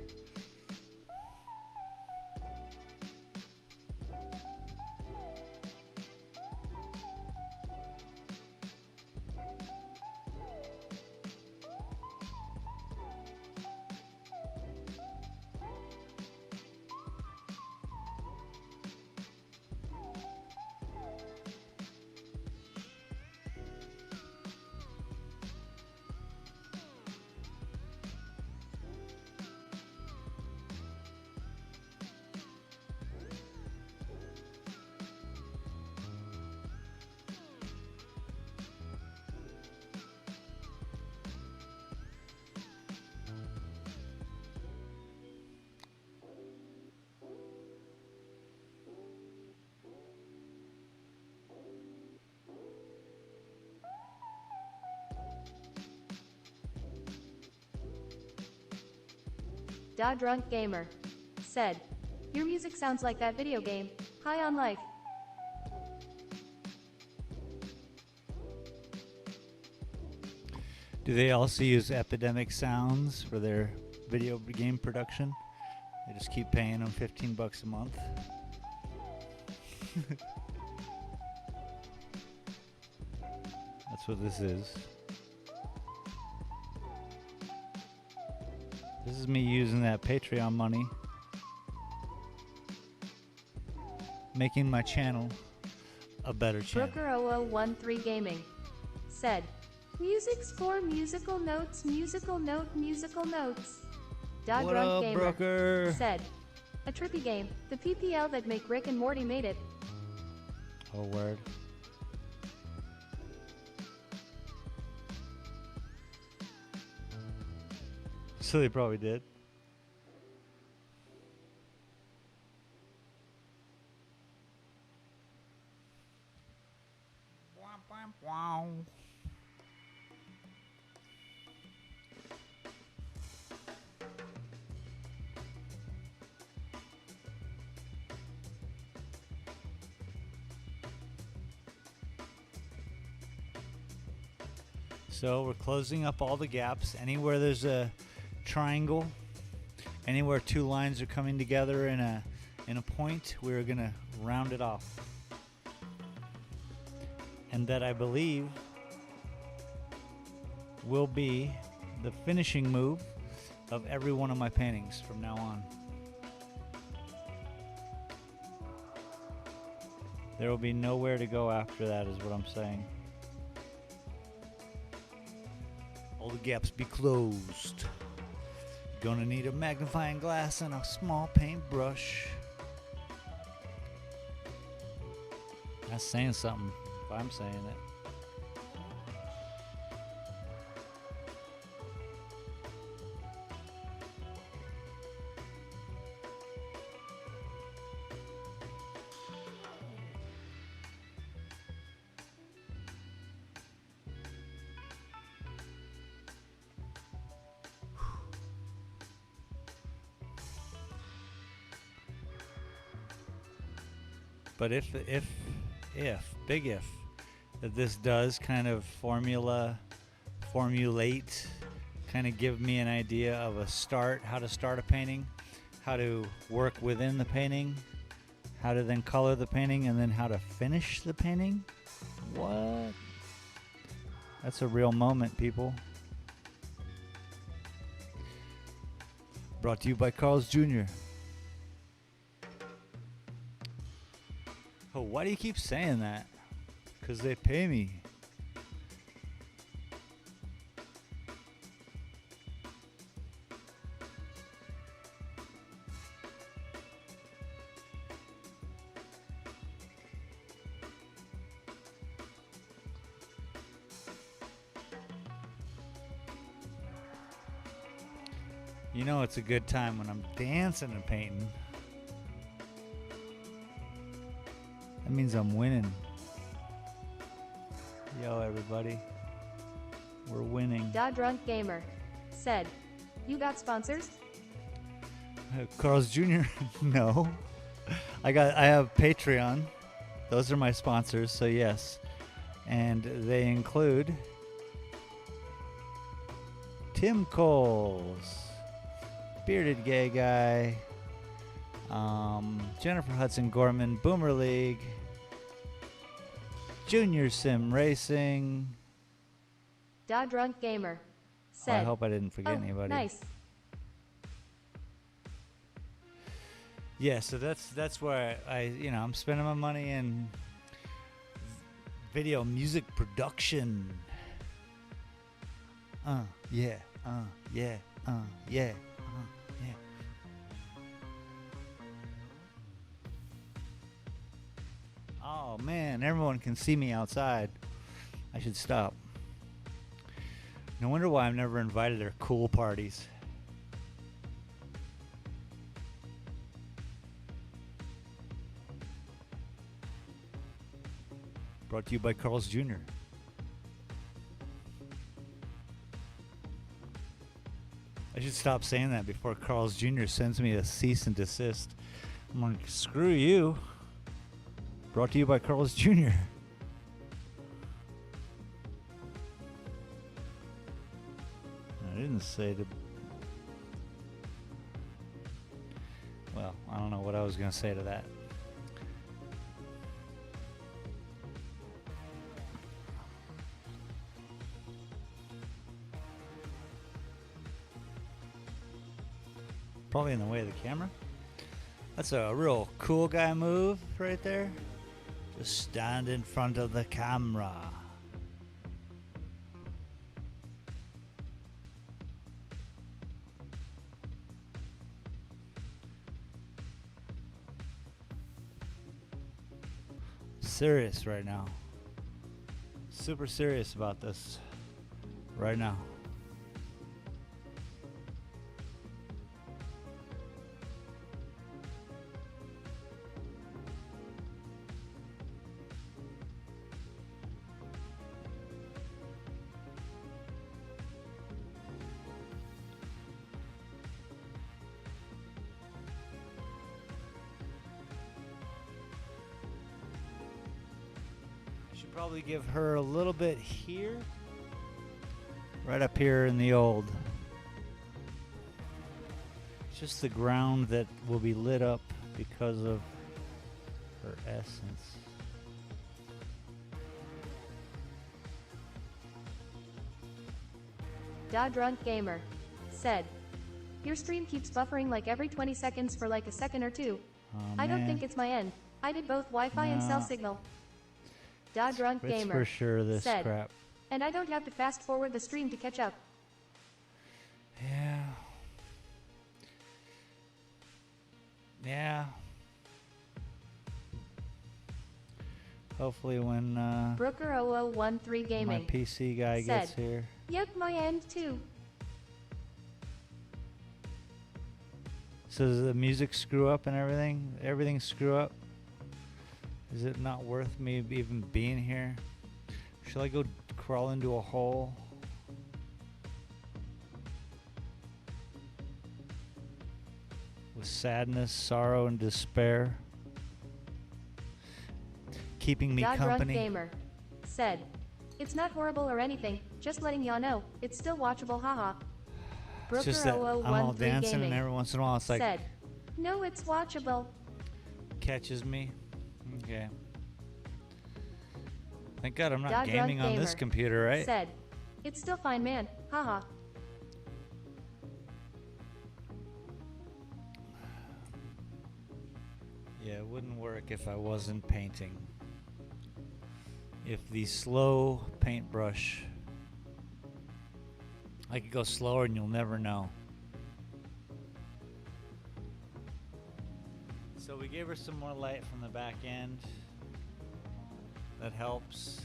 Da Drunk Gamer said, "Your music sounds like that video game, High on Life." Do they also use Epidemic Sounds for their video game production? They just keep paying them $15 a month. That's what this is. This is me using that Patreon money, making my channel a better channel. Brooker0013 Gaming said, "Music's for musical notes, musical note, musical notes." Da What Drunk up, Gamer Brooker? said, "A trippy game, the PPL that make Rick and Morty made it." Oh, word. So they probably did. Wow. So we're closing up all the gaps. Anywhere there's a triangle, anywhere two lines are coming together in a point, we're gonna round it off. And that, I believe, will be the finishing move of every one of my paintings from now on. There will be nowhere to go after that, is what I'm saying. All the gaps be closed. Gonna need a magnifying glass and a small paintbrush. That's saying something if I'm saying it. But if, big if, that this does kind of formulate, kind of give me an idea of a start, how to start a painting, how to work within the painting, how to then color the painting, and then how to finish the painting. What? That's a real moment, people. Brought to you by Carl's Jr. Oh, why do you keep saying that? Because they pay me. You know it's a good time when I'm dancing and painting. That means I'm winning. Yo, everybody. We're winning. Da Drunk Gamer said, "You got sponsors?" Carl's Jr. No. I have Patreon. Those are my sponsors, so yes. And they include Tim Coles, Bearded Gay Guy, Jennifer Hudson Gorman, Boomer League, Junior Sim Racing. Da Drunk Gamer said, I hope I didn't forget anybody. Nice. Yeah, so that's where I'm spending my money in video music production. Yeah. Oh man, everyone can see me outside. I should stop. No wonder why I'm never invited to cool parties. Brought to you by Carl's Jr. I should stop saying that before Carl's Jr. sends me a cease and desist. I'm like, screw you. Brought to you by Carl's Jr. I didn't say to... Well, I don't know what I was going to say to that. Probably in the way of the camera. That's a real cool guy move right there. Just stand in front of the camera. Serious right now. Super serious about this right now. Probably give her a little bit here, right up here in the old. It's just the ground that will be lit up because of her essence. Da Drunk Gamer said, "Your stream keeps buffering like every 20 seconds for like a second or two. Oh, I don't man. think it's my end. I did both Wi-Fi and cell signal." Da Drunk It's Gamer for sure this said, crap. "And I don't have to fast forward the stream to catch up." Yeah. Yeah. Hopefully when Brooker0013 my Gaming PC guy said, gets here. "Yep, my end too." So does the music screw up and everything? Everything screw up? Is it not worth me even being here? Should I go crawl into a hole? With sadness, sorrow, and despair? Keeping me Da Drunk company? Gamer said, "It's not horrible or anything, just letting y'all know, it's still watchable, haha." It's just that I'm all Brooker0013 dancing and Gaming every once in a while it's like said, "No, it's watchable." catches me. Okay. Thank God I'm Da not Drunk gaming on this Gamer computer, right? said, "It's still fine, man, haha." Yeah, it wouldn't work if I wasn't painting. If the slow paintbrush, I could go slower and you'll never know. So we gave her some more light from the back end. That helps.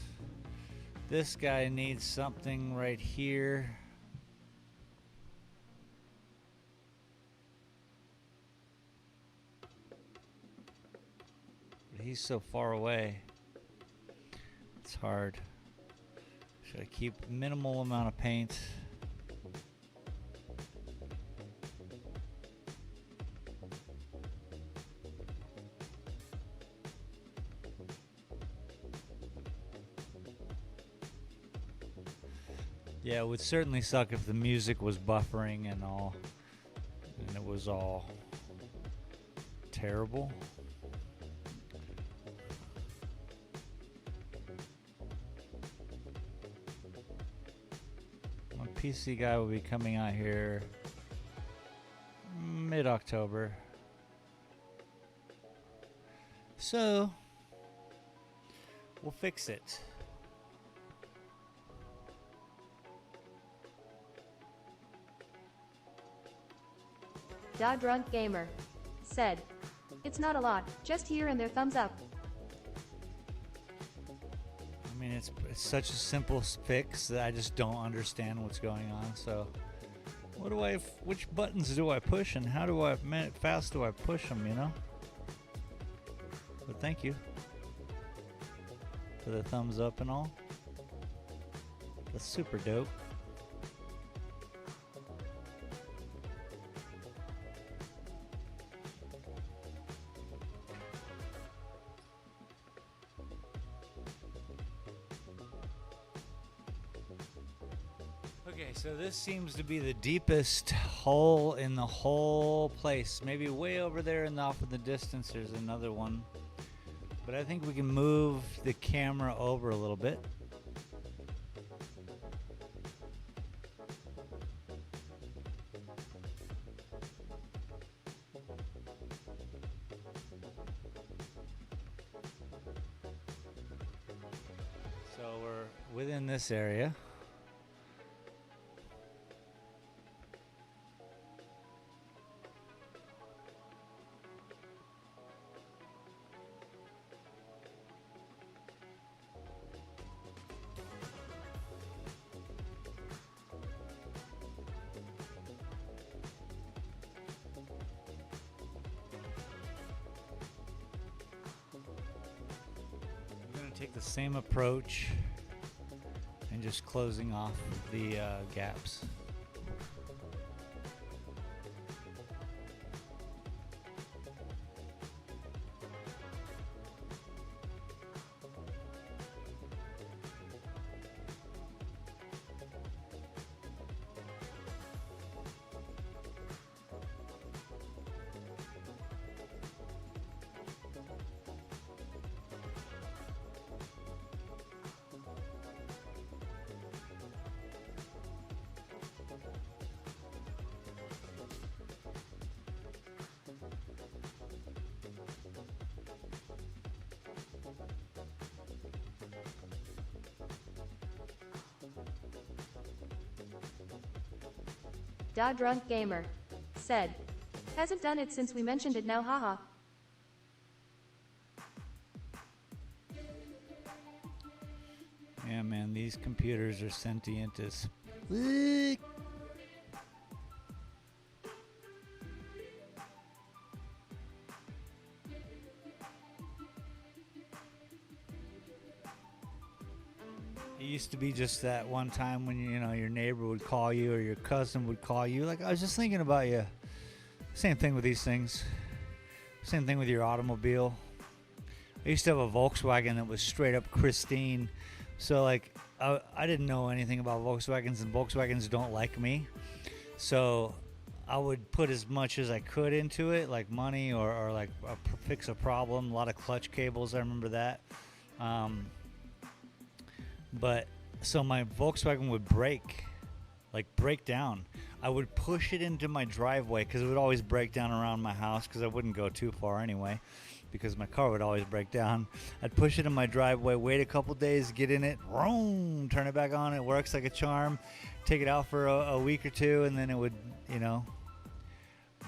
This guy needs something right here. But he's so far away. It's hard. Should I keep minimal amount of paint? Yeah, it would certainly suck if the music was buffering and all, and it was all terrible. My PC guy will be coming out here mid-October. So, we'll fix it. Da Drunk Gamer said, "It's not a lot, just here and there, thumbs up." I mean, it's such a simple fix that I just don't understand what's going on. So, which buttons do I push, and how fast do I push them? You know. But thank you for the thumbs up and all. That's super dope. Okay, so this seems to be the deepest hole in the whole place. Maybe way over there and off in the distance there's another one. But I think we can move the camera over a little bit. So we're within this area. Take the same approach and just closing off the gaps. Da Drunk Gamer said, hasn't done it since we mentioned it now, haha. Yeah, man, these computers are sentient as. It used to be just that one time when you know your neighbor would call you or your cousin would call you. Like, I was just thinking about you. Same thing with these things. Same thing with your automobile. I used to have a Volkswagen that was straight up pristine. So like I didn't know anything about Volkswagens, and Volkswagens don't like me. So I would put as much as I could into it, like money or like fix a problem. A lot of clutch cables, I remember that. But so my Volkswagen would break down. I would push it into my driveway because it would always break down around my house because I wouldn't go too far anyway because my car would always break down. I'd push it in my driveway, wait a couple days, get in it, vroom, turn it back on. It works like a charm. Take it out for a week or two, and then it would, you know,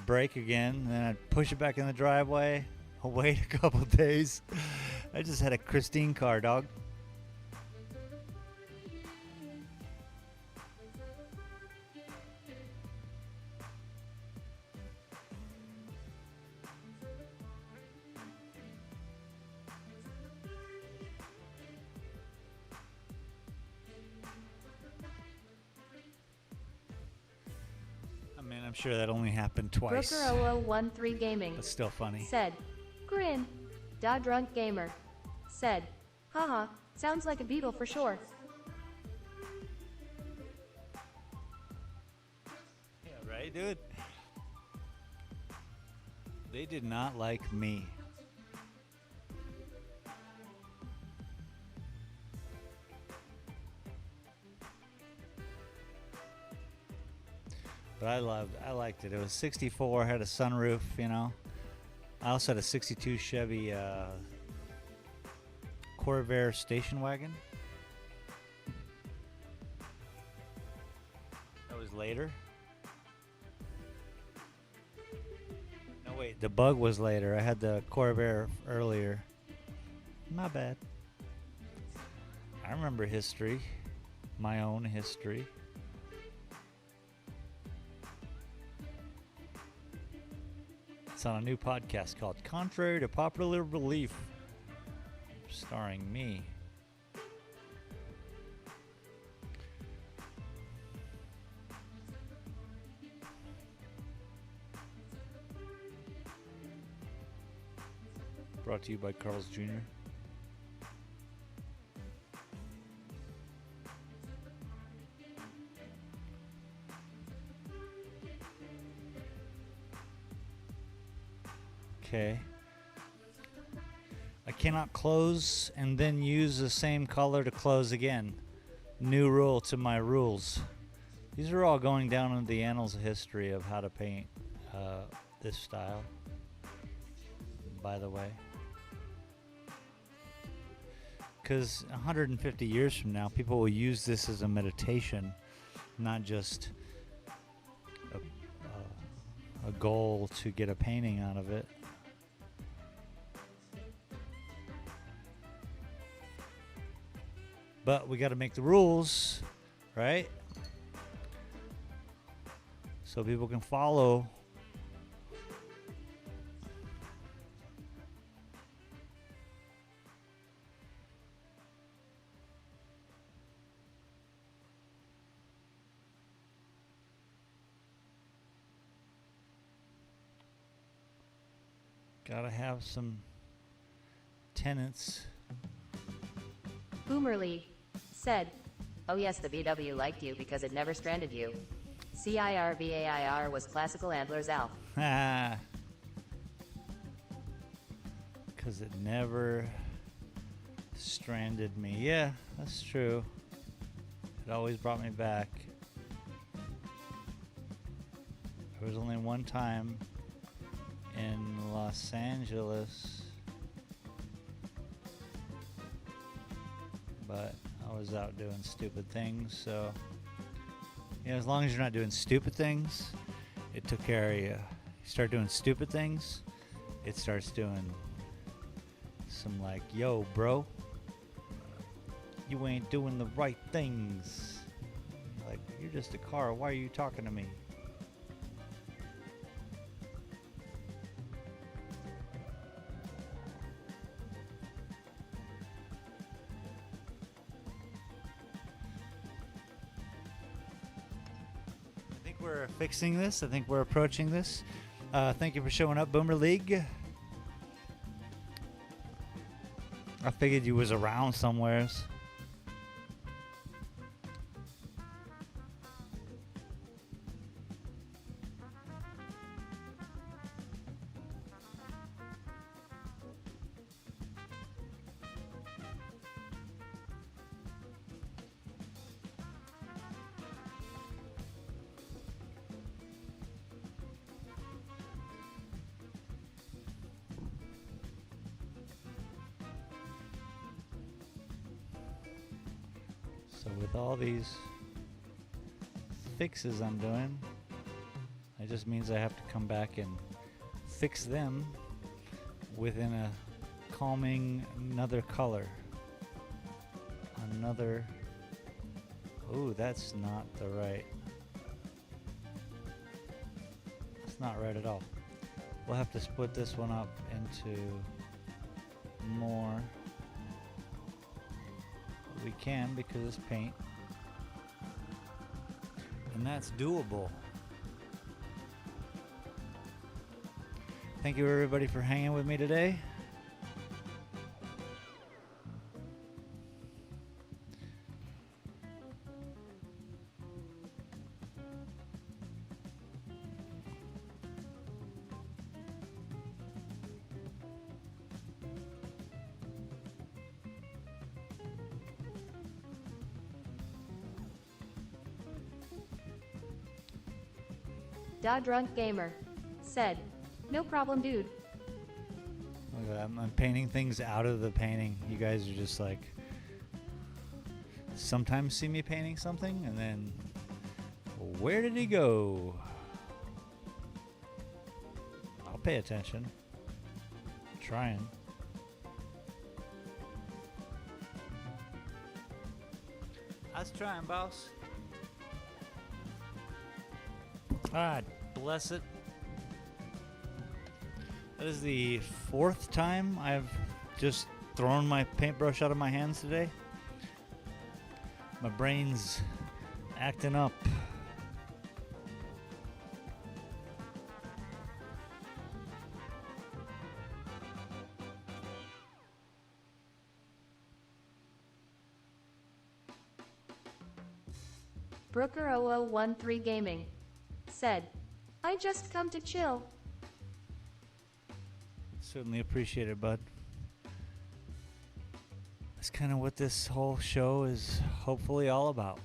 break again. And then I'd push it back in the driveway, wait a couple days. I just had a pristine car, dog. I'm sure that only happened twice. Brooker0013 Gaming. But still funny. Said, grin. Da Drunk Gamer. Said, haha, sounds like a beetle for sure. Yeah, right, dude? They did not like me. But I liked it. It was 64, had a sunroof, you know. I also had a 62 Chevy Corvair station wagon. That was later. No, wait, the Bug was later. I had the Corvair earlier. My bad. I remember history. My own history. It's on a new podcast called Contrary to Popular Belief, starring me. Brought to you by Carl's Jr. Okay. I cannot close and then use the same color to close again. New rule to my rules. These are all going down in the annals of history of how to paint this style, by the way. Because 150 years from now, people will use this as a meditation, not just a goal to get a painting out of it. But we got to make the rules, right? So people can follow. Gotta have some tenants. Boomerly said, "Oh yes, the VW liked you because it never stranded you. CIRVAIR was classical Antler's Alf." Ah. Because it never stranded me. Yeah, that's true. It always brought me back. There was only one time in Los Angeles, but I was out doing stupid things, so yeah, as long as you're not doing stupid things, it took care of you. You start doing stupid things, it starts doing some like, yo bro, you ain't doing the right things. Like, you're just a car, why are you talking to me? We're fixing this. I think we're approaching this. Thank you for showing up, Boomer League. I figured you was around somewheres. So with all these fixes I'm doing, it just means I have to come back and fix them within a calming another color. Another, ooh, that's not the right. That's not right at all. We'll have to split this one up into more. We can because it's paint, and that's doable. Thank you everybody for hanging with me today. Da Drunk Gamer said, "No problem, dude." Look at that, I'm painting things out of the painting. You guys are just like, sometimes see me painting something and then, where did he go? I'll pay attention. I'm trying. I was trying, boss. God bless it. That is the 4th time I've just thrown my paintbrush out of my hands today. My brain's acting up. Brooker0013 Gaming said, "I just come to chill." Certainly appreciate it, bud. That's kind of what this whole show is hopefully all about.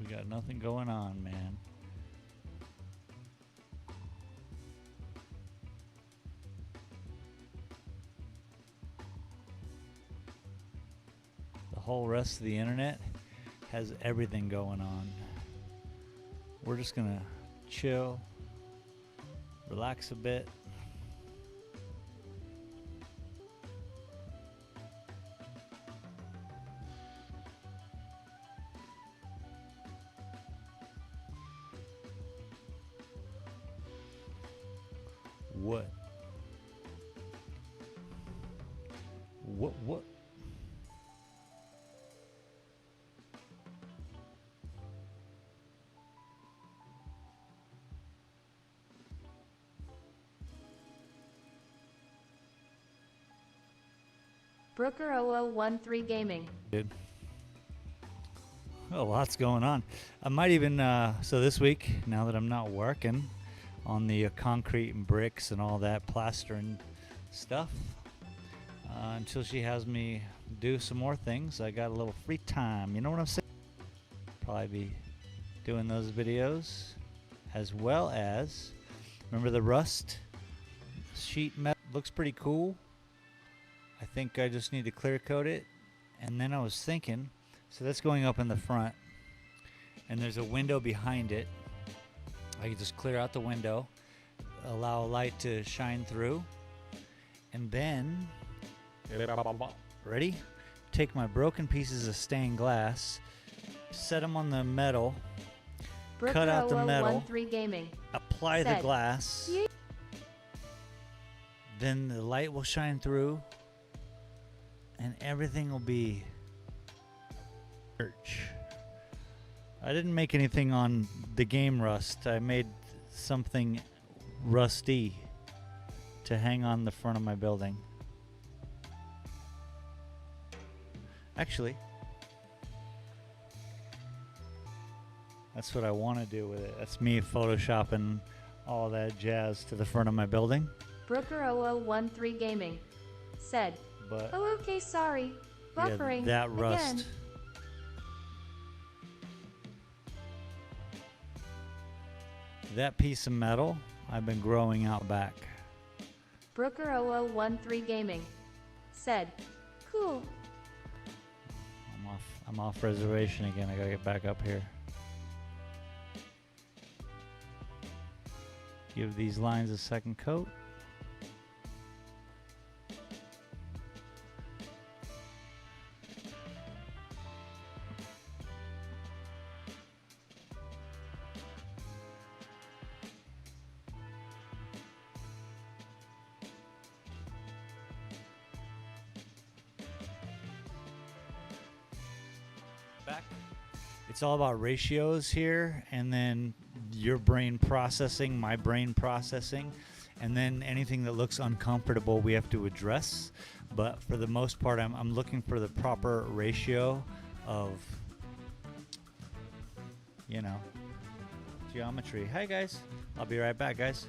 We got nothing going on, man. The whole rest of the internet has everything going on. We're just gonna chill, relax a bit. What? What? Brooker0013 Gaming. Dude. Oh, lots going on. I might even, so this week, now that I'm not working on the concrete and bricks and all that plastering stuff, until she has me do some more things, I got a little free time. You know what I'm saying? Probably be doing those videos, as well as, remember the rust sheet metal? Looks pretty cool. I think I just need to clear coat it. And then I was thinking, so that's going up in the front, and there's a window behind it. I could just clear out the window, allow light to shine through, and then, ready? Take my broken pieces of stained glass, set them on the metal, cut out the metal, Gaming. apply the glass, then the light will shine through, and everything will be church. I didn't make anything on the game Rust. I made something rusty to hang on the front of my building. Actually, that's what I want to do with it. That's me photoshopping all that jazz to the front of my building. Brooker0013 Gaming said, But "Oh, okay, sorry. Buffering yeah, that rust. again." That piece of metal I've been growing out back. Brooker0013 Gaming said, "Cool." I'm off reservation again. I gotta get back up here. Give these lines a second coat. It's all about ratios here, and then your brain processing, my brain processing, and then anything that looks uncomfortable we have to address. But for the most part, I'm looking for the proper ratio of, you know, geometry. Hi guys, I'll be right back, guys.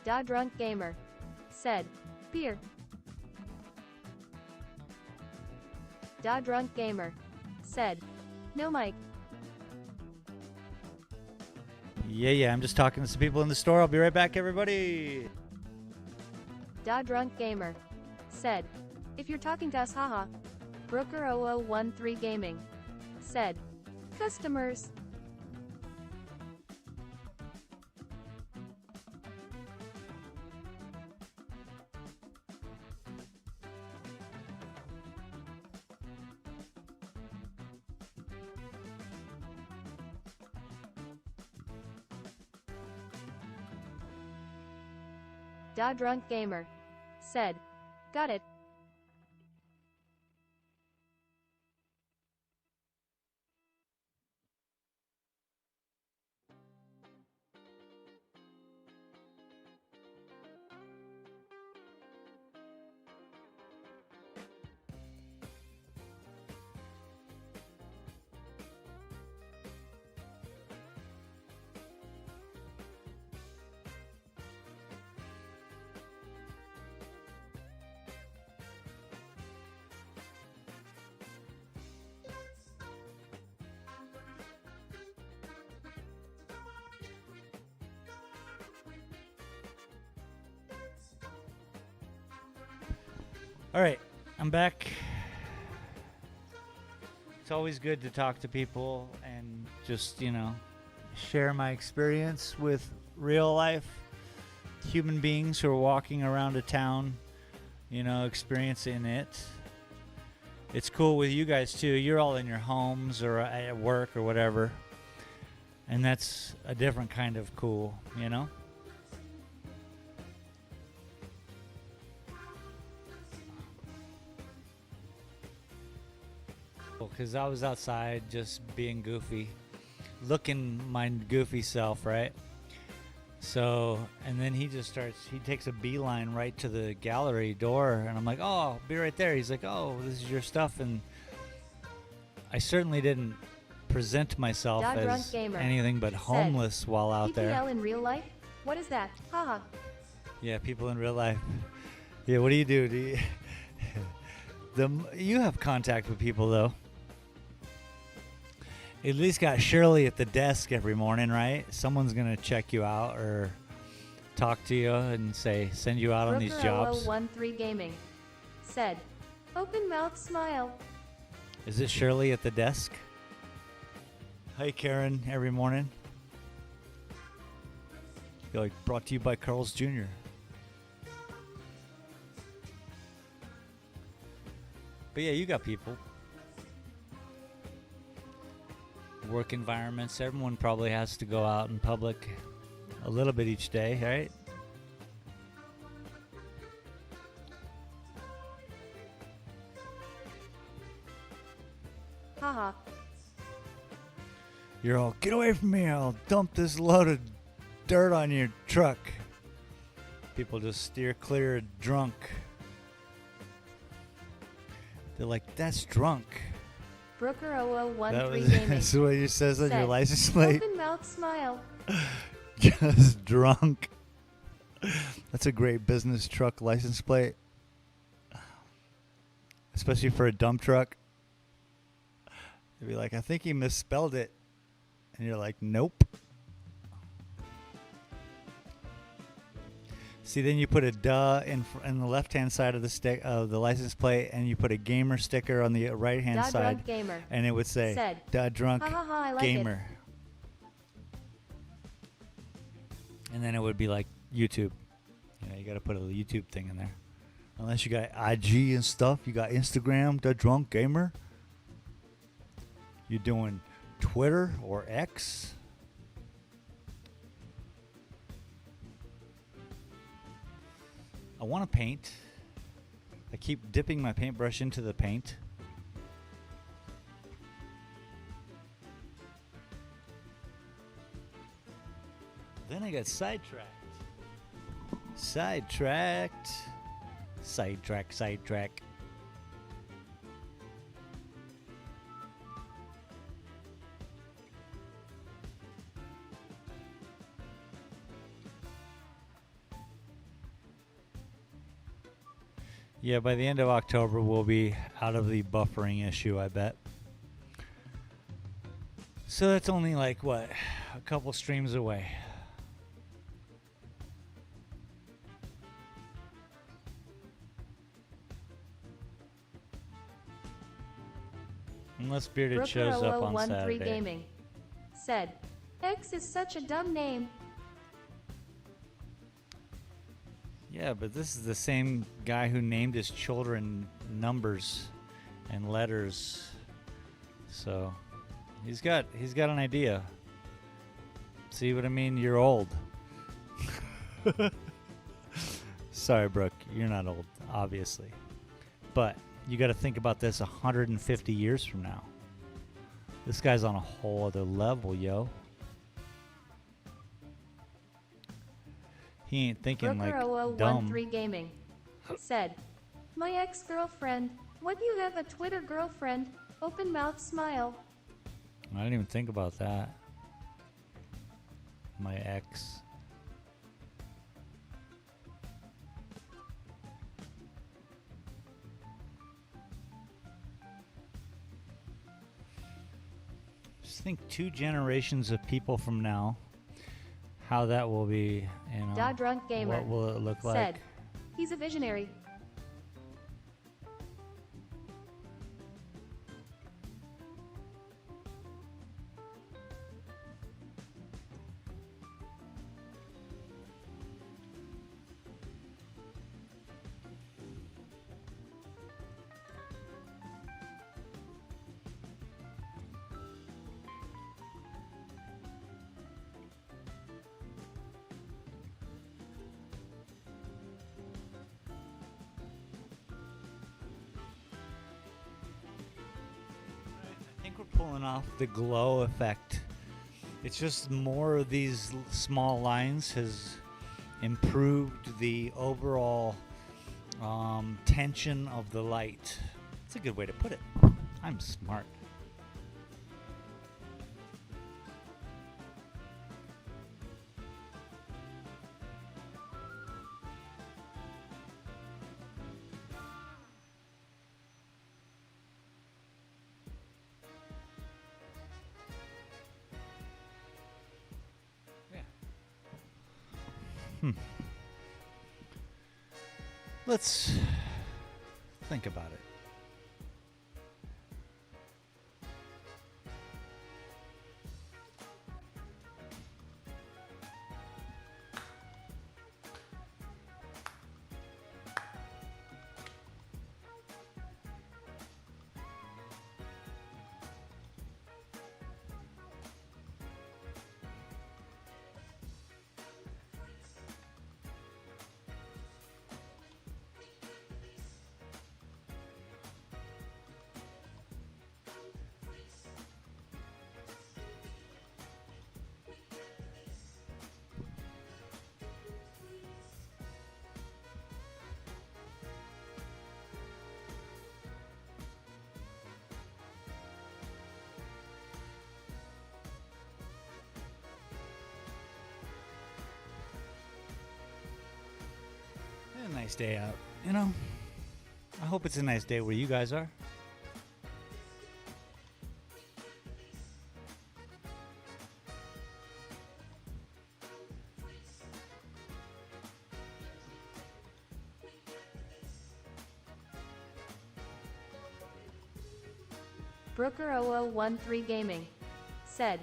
Da Drunk Gamer said, beer. Da Drunk Gamer said, no mic. Yeah, I'm just talking to some people in the store. I'll be right back, everybody. Da Drunk Gamer said, if you're talking to us, haha. Brooker0013 Gaming said, customers. Da Drunk Gamer said, got it. All right, I'm back. It's always good to talk to people and just, share my experience with real life human beings who are walking around a town, experiencing it. It's cool with you guys too. You're all in your homes or at work or whatever. And that's a different kind of cool, Because I was outside just being goofy, looking my goofy self, right? So, and then he takes a beeline right to the gallery door, and I'm like, oh, I'll be right there. He's like, oh, this is your stuff. And I certainly didn't present myself as anything but homeless while out there. PPL in real life? What is that? Haha. Yeah, people in real life. Yeah, what do you do? You have contact with people, though. At least got Shirley at the desk every morning, right? Someone's going to check you out or talk to you and send you out on these jobs. Brooker0013 Gaming said, open mouth smile. Is it Shirley at the desk? Hi, Karen, every morning. You're like, brought to you by Carl's Jr. But yeah, you got people. Work environments. Everyone probably has to go out in public a little bit each day, right? Haha. You're all, get away from me, I'll dump this load of dirt on your truck. People just steer clear of drunk. They're like, that's drunk. Brooker0013 Gaming. That's what it says on your license plate. Open mouth smile. Just drunk. That's a great business truck license plate. Especially for a dump truck. They'd be like, I think he misspelled it. And you're like, nope. See, then you put a duh in the left-hand side of the license plate, and you put a gamer sticker on the right-hand side, Drunk Gamer and it would say, "Da Drunk I like Gamer," and then it would be like YouTube. You got to put a YouTube thing in there. Unless you got IG and stuff, you got Instagram, Da Drunk Gamer. You're doing Twitter or X. I want to paint. I keep dipping my paintbrush into the paint. Then I got sidetracked. Sidetrack. Yeah, by the end of October, we'll be out of the buffering issue, I bet. So that's only like, what, a couple streams away. Unless Bearded shows up on Saturday. Gaming said, X is such a dumb name. Yeah, but this is the same guy who named his children numbers and letters. So he's got an idea. See what I mean? You're old. Sorry, Brooke, you're not old, obviously. But you got to think about this 150 years from now. This guy's on a whole other level, yo. He ain't thinking like dumb. Brooker0013 Gaming said, my ex-girlfriend. What do you have a Twitter girlfriend? Open mouth smile. I didn't even think about that. My ex. Just think 2 generations of people from now, how that will be, you know. Da Drunk Gamer what will it look like? said, he's a visionary. I think we're pulling off the glow effect. It's just more of these small lines has improved the overall tension of the light. It's a good way to put it. I'm smart. Let's think about it. A nice day out, you know. I hope it's a nice day where you guys are. Brooker0013 Gaming said,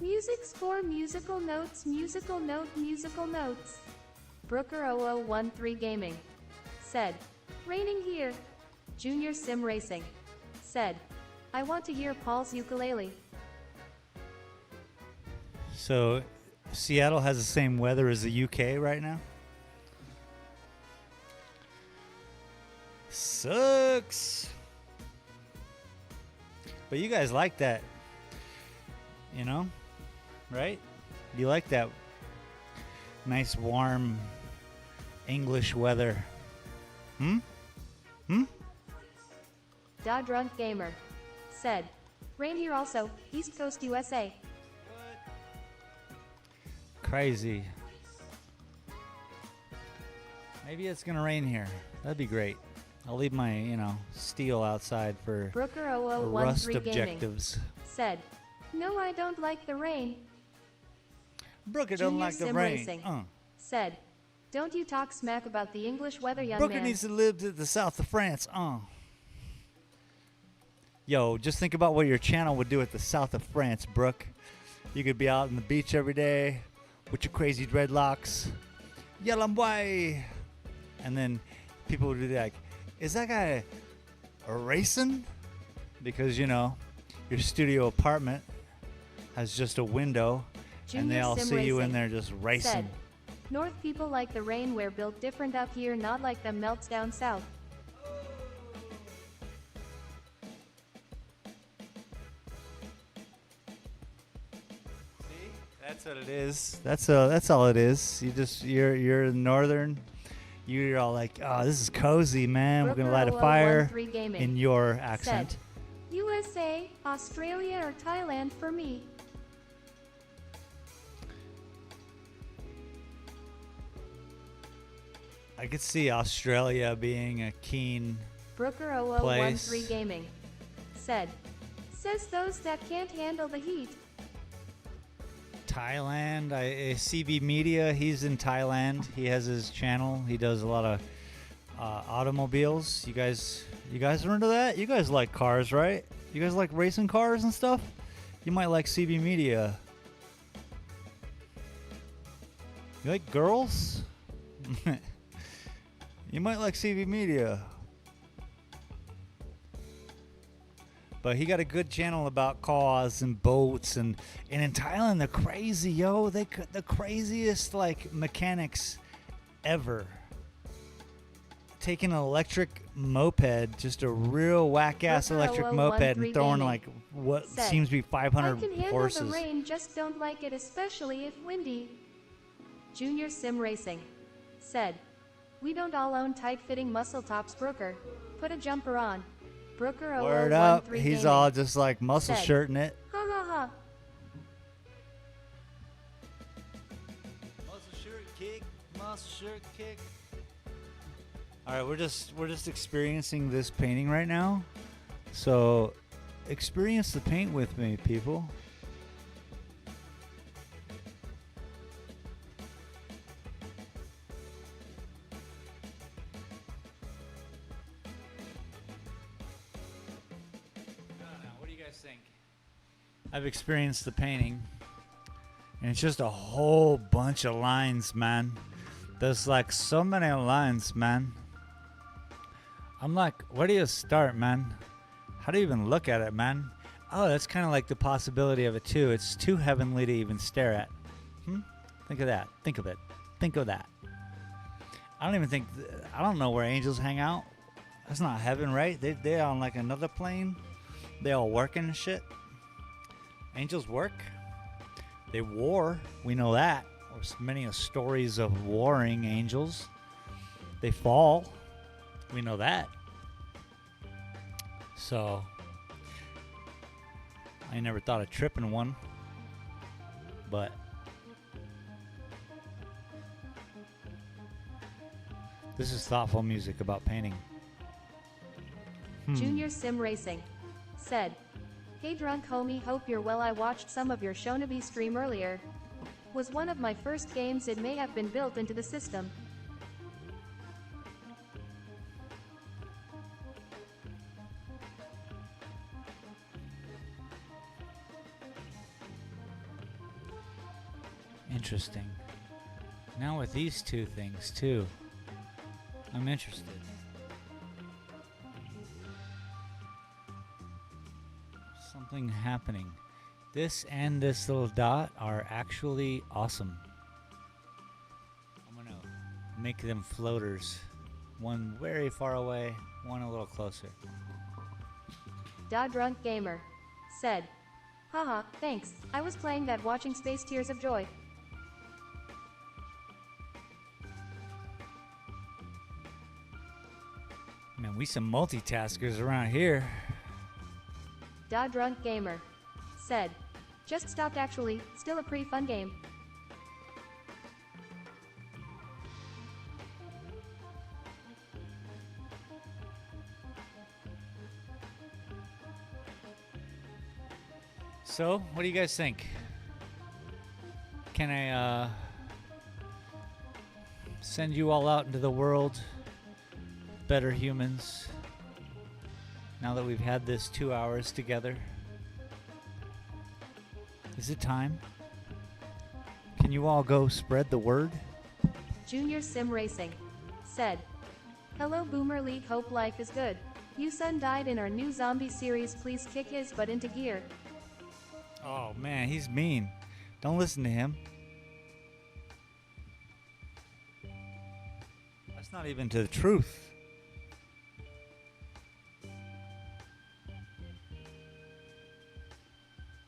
music's for musical notes, musical note, musical notes. Brooker0013 Gaming said, raining here. Junior Sim Racing said, I want to hear Paul's ukulele. So, Seattle has the same weather as the UK right now? Sucks. But you guys like that, you know, right? You like that nice, warm English weather. Da Drunk Gamer said, rain here also, East Coast USA. Crazy. Maybe it's gonna rain here. That'd be great. I'll leave my, steel outside for rust Brooker0013 Gaming objectives. said, "No, I don't like the rain." Brooker Junior don't like the Sim rain. Racing said, "Don't you talk smack about the English weather, young Brooker man." needs to live to the south of France. Yo, just think about what your channel would do at the south of France, Brooke. You could be out on the beach every day with your crazy dreadlocks. Yellow boy. And then people would be like, is that guy racing? Because, your studio apartment has just a window and they Junior all Sim see you in Racing there just racing. said, "North people like the rain, we're built different up here, not like them melts down south." That's what it is. That's all it is. You're northern. You're all like, oh, this is cozy, man. We're gonna light a fire Brooker0013 Gaming in your said, accent. "USA, Australia, or Thailand for me." I could see Australia being a keen. Brooker0013 Gaming said, "Says those that can't handle the heat." Thailand, CB Media, he's in Thailand. He has his channel. He does a lot of automobiles. You guys are into that? You guys like cars, right? You guys like racing cars and stuff? You might like CB Media. You like girls? You might like CB Media. But he got a good channel about cars and boats, and in Thailand they're crazy, yo. The craziest mechanics ever. Taking an electric moped, just a real whack ass electric moped, and throwing what said, seems to be 500 "I can handle horses. the rain, just don't like it, especially if windy." Junior Sim Racing said, "We don't all own tight-fitting muscle tops, Brooker. Put a jumper on." Brooker0013 Word up, he's Gaming all just like muscle said, shirting it. "Ha ha ha." Muscle shirt kick. All right, we're just experiencing this painting right now. So, experience the paint with me, people. What do you guys think? I've experienced the painting, and it's just a whole bunch of lines, man. There's so many lines, man. I'm like, where do you start, man? How do you even look at it, man? Oh, that's kind of like the possibility of it too. It's too heavenly to even stare at. Think of that. Think of it. Think of that. I don't even think. I don't know where angels hang out. That's not heaven, right? They're on another plane. They all working and shit. Angels work. They war. We know that. There's many stories of warring angels. They fall. We know that. So, I never thought of tripping one. But this is thoughtful music about painting. Junior Sim Racing said, "Hey drunk homie, hope you're well. I watched some of your Shonabi stream earlier. Was one of my first games. It may have been built into the system." Interesting. Now with these two things too, I'm interested. Something happening. This and this little dot are actually awesome. I'm gonna make them floaters. One very far away, one a little closer. Da Drunk Gamer said, "Haha, thanks. I was playing that watching Space Tears of Joy." Man, we some multitaskers around here. Da Drunk Gamer said, "Just stopped actually, still a pretty fun game." So, what do you guys think? Can I send you all out into the world better humans now that we've had this 2 hours together? Is it time? Can you all go spread the word? Junior Sim Racing said, "Hello Boomer League, hope life is good. Son died in our new zombie series, please kick his butt into gear." Oh man, he's mean. Don't listen to him. That's not even to the truth.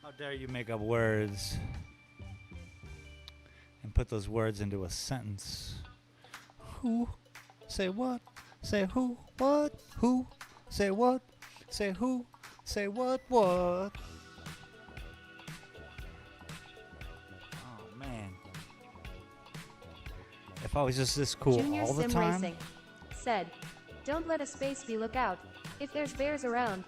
How dare you make up words and put those words into a sentence? Who? Say what? Say who? What? Who? Say what? Say who? Say what? What? Oh man. If I was just this cool Junior all the Sim time. Racing said, "Don't let a space bee look out if there's bears around."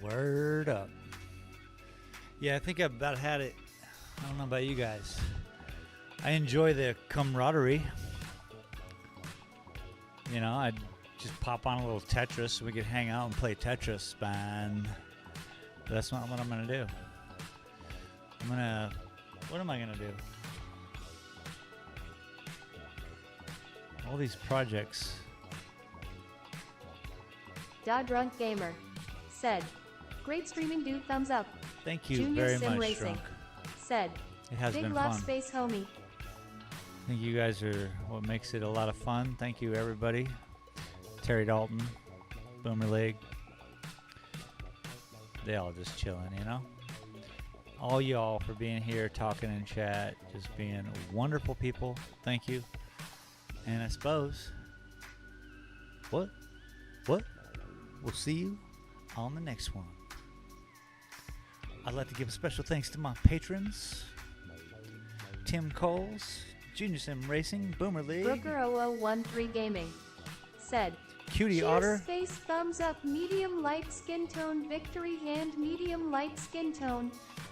Word up. Yeah, I think I've about had it. I don't know about you guys. I enjoy the camaraderie. You know, I'd just pop on a little Tetris so we could hang out and play Tetris, man. But that's not what I'm going to do. What am I going to do? All these projects. Da Drunk Gamer said, "Great streaming, dude, thumbs up." Thank you Junior very Sim much, Racing Drunk. said, It has "Big been love fun. space homie." I think you guys are what makes it a lot of fun. Thank you, everybody. Terry Dalton, Boomer League. They all just chilling, you know? All y'all for being here, talking in chat, just being wonderful people. Thank you. And I suppose, what? We'll see you on the next one. I'd like to give a special thanks to my patrons. Tim Coles, Junior Sim Racing, Boomer League, Brooker0013 Gaming said, Cutie "Cheers, Otter, space thumbs up, medium light skin tone, victory hand, medium light skin tone."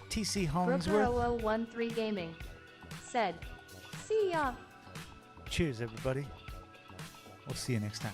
TC Hollingsworth. Brooker0013 Gaming said, "See ya." Cheers, everybody. We'll see you next time.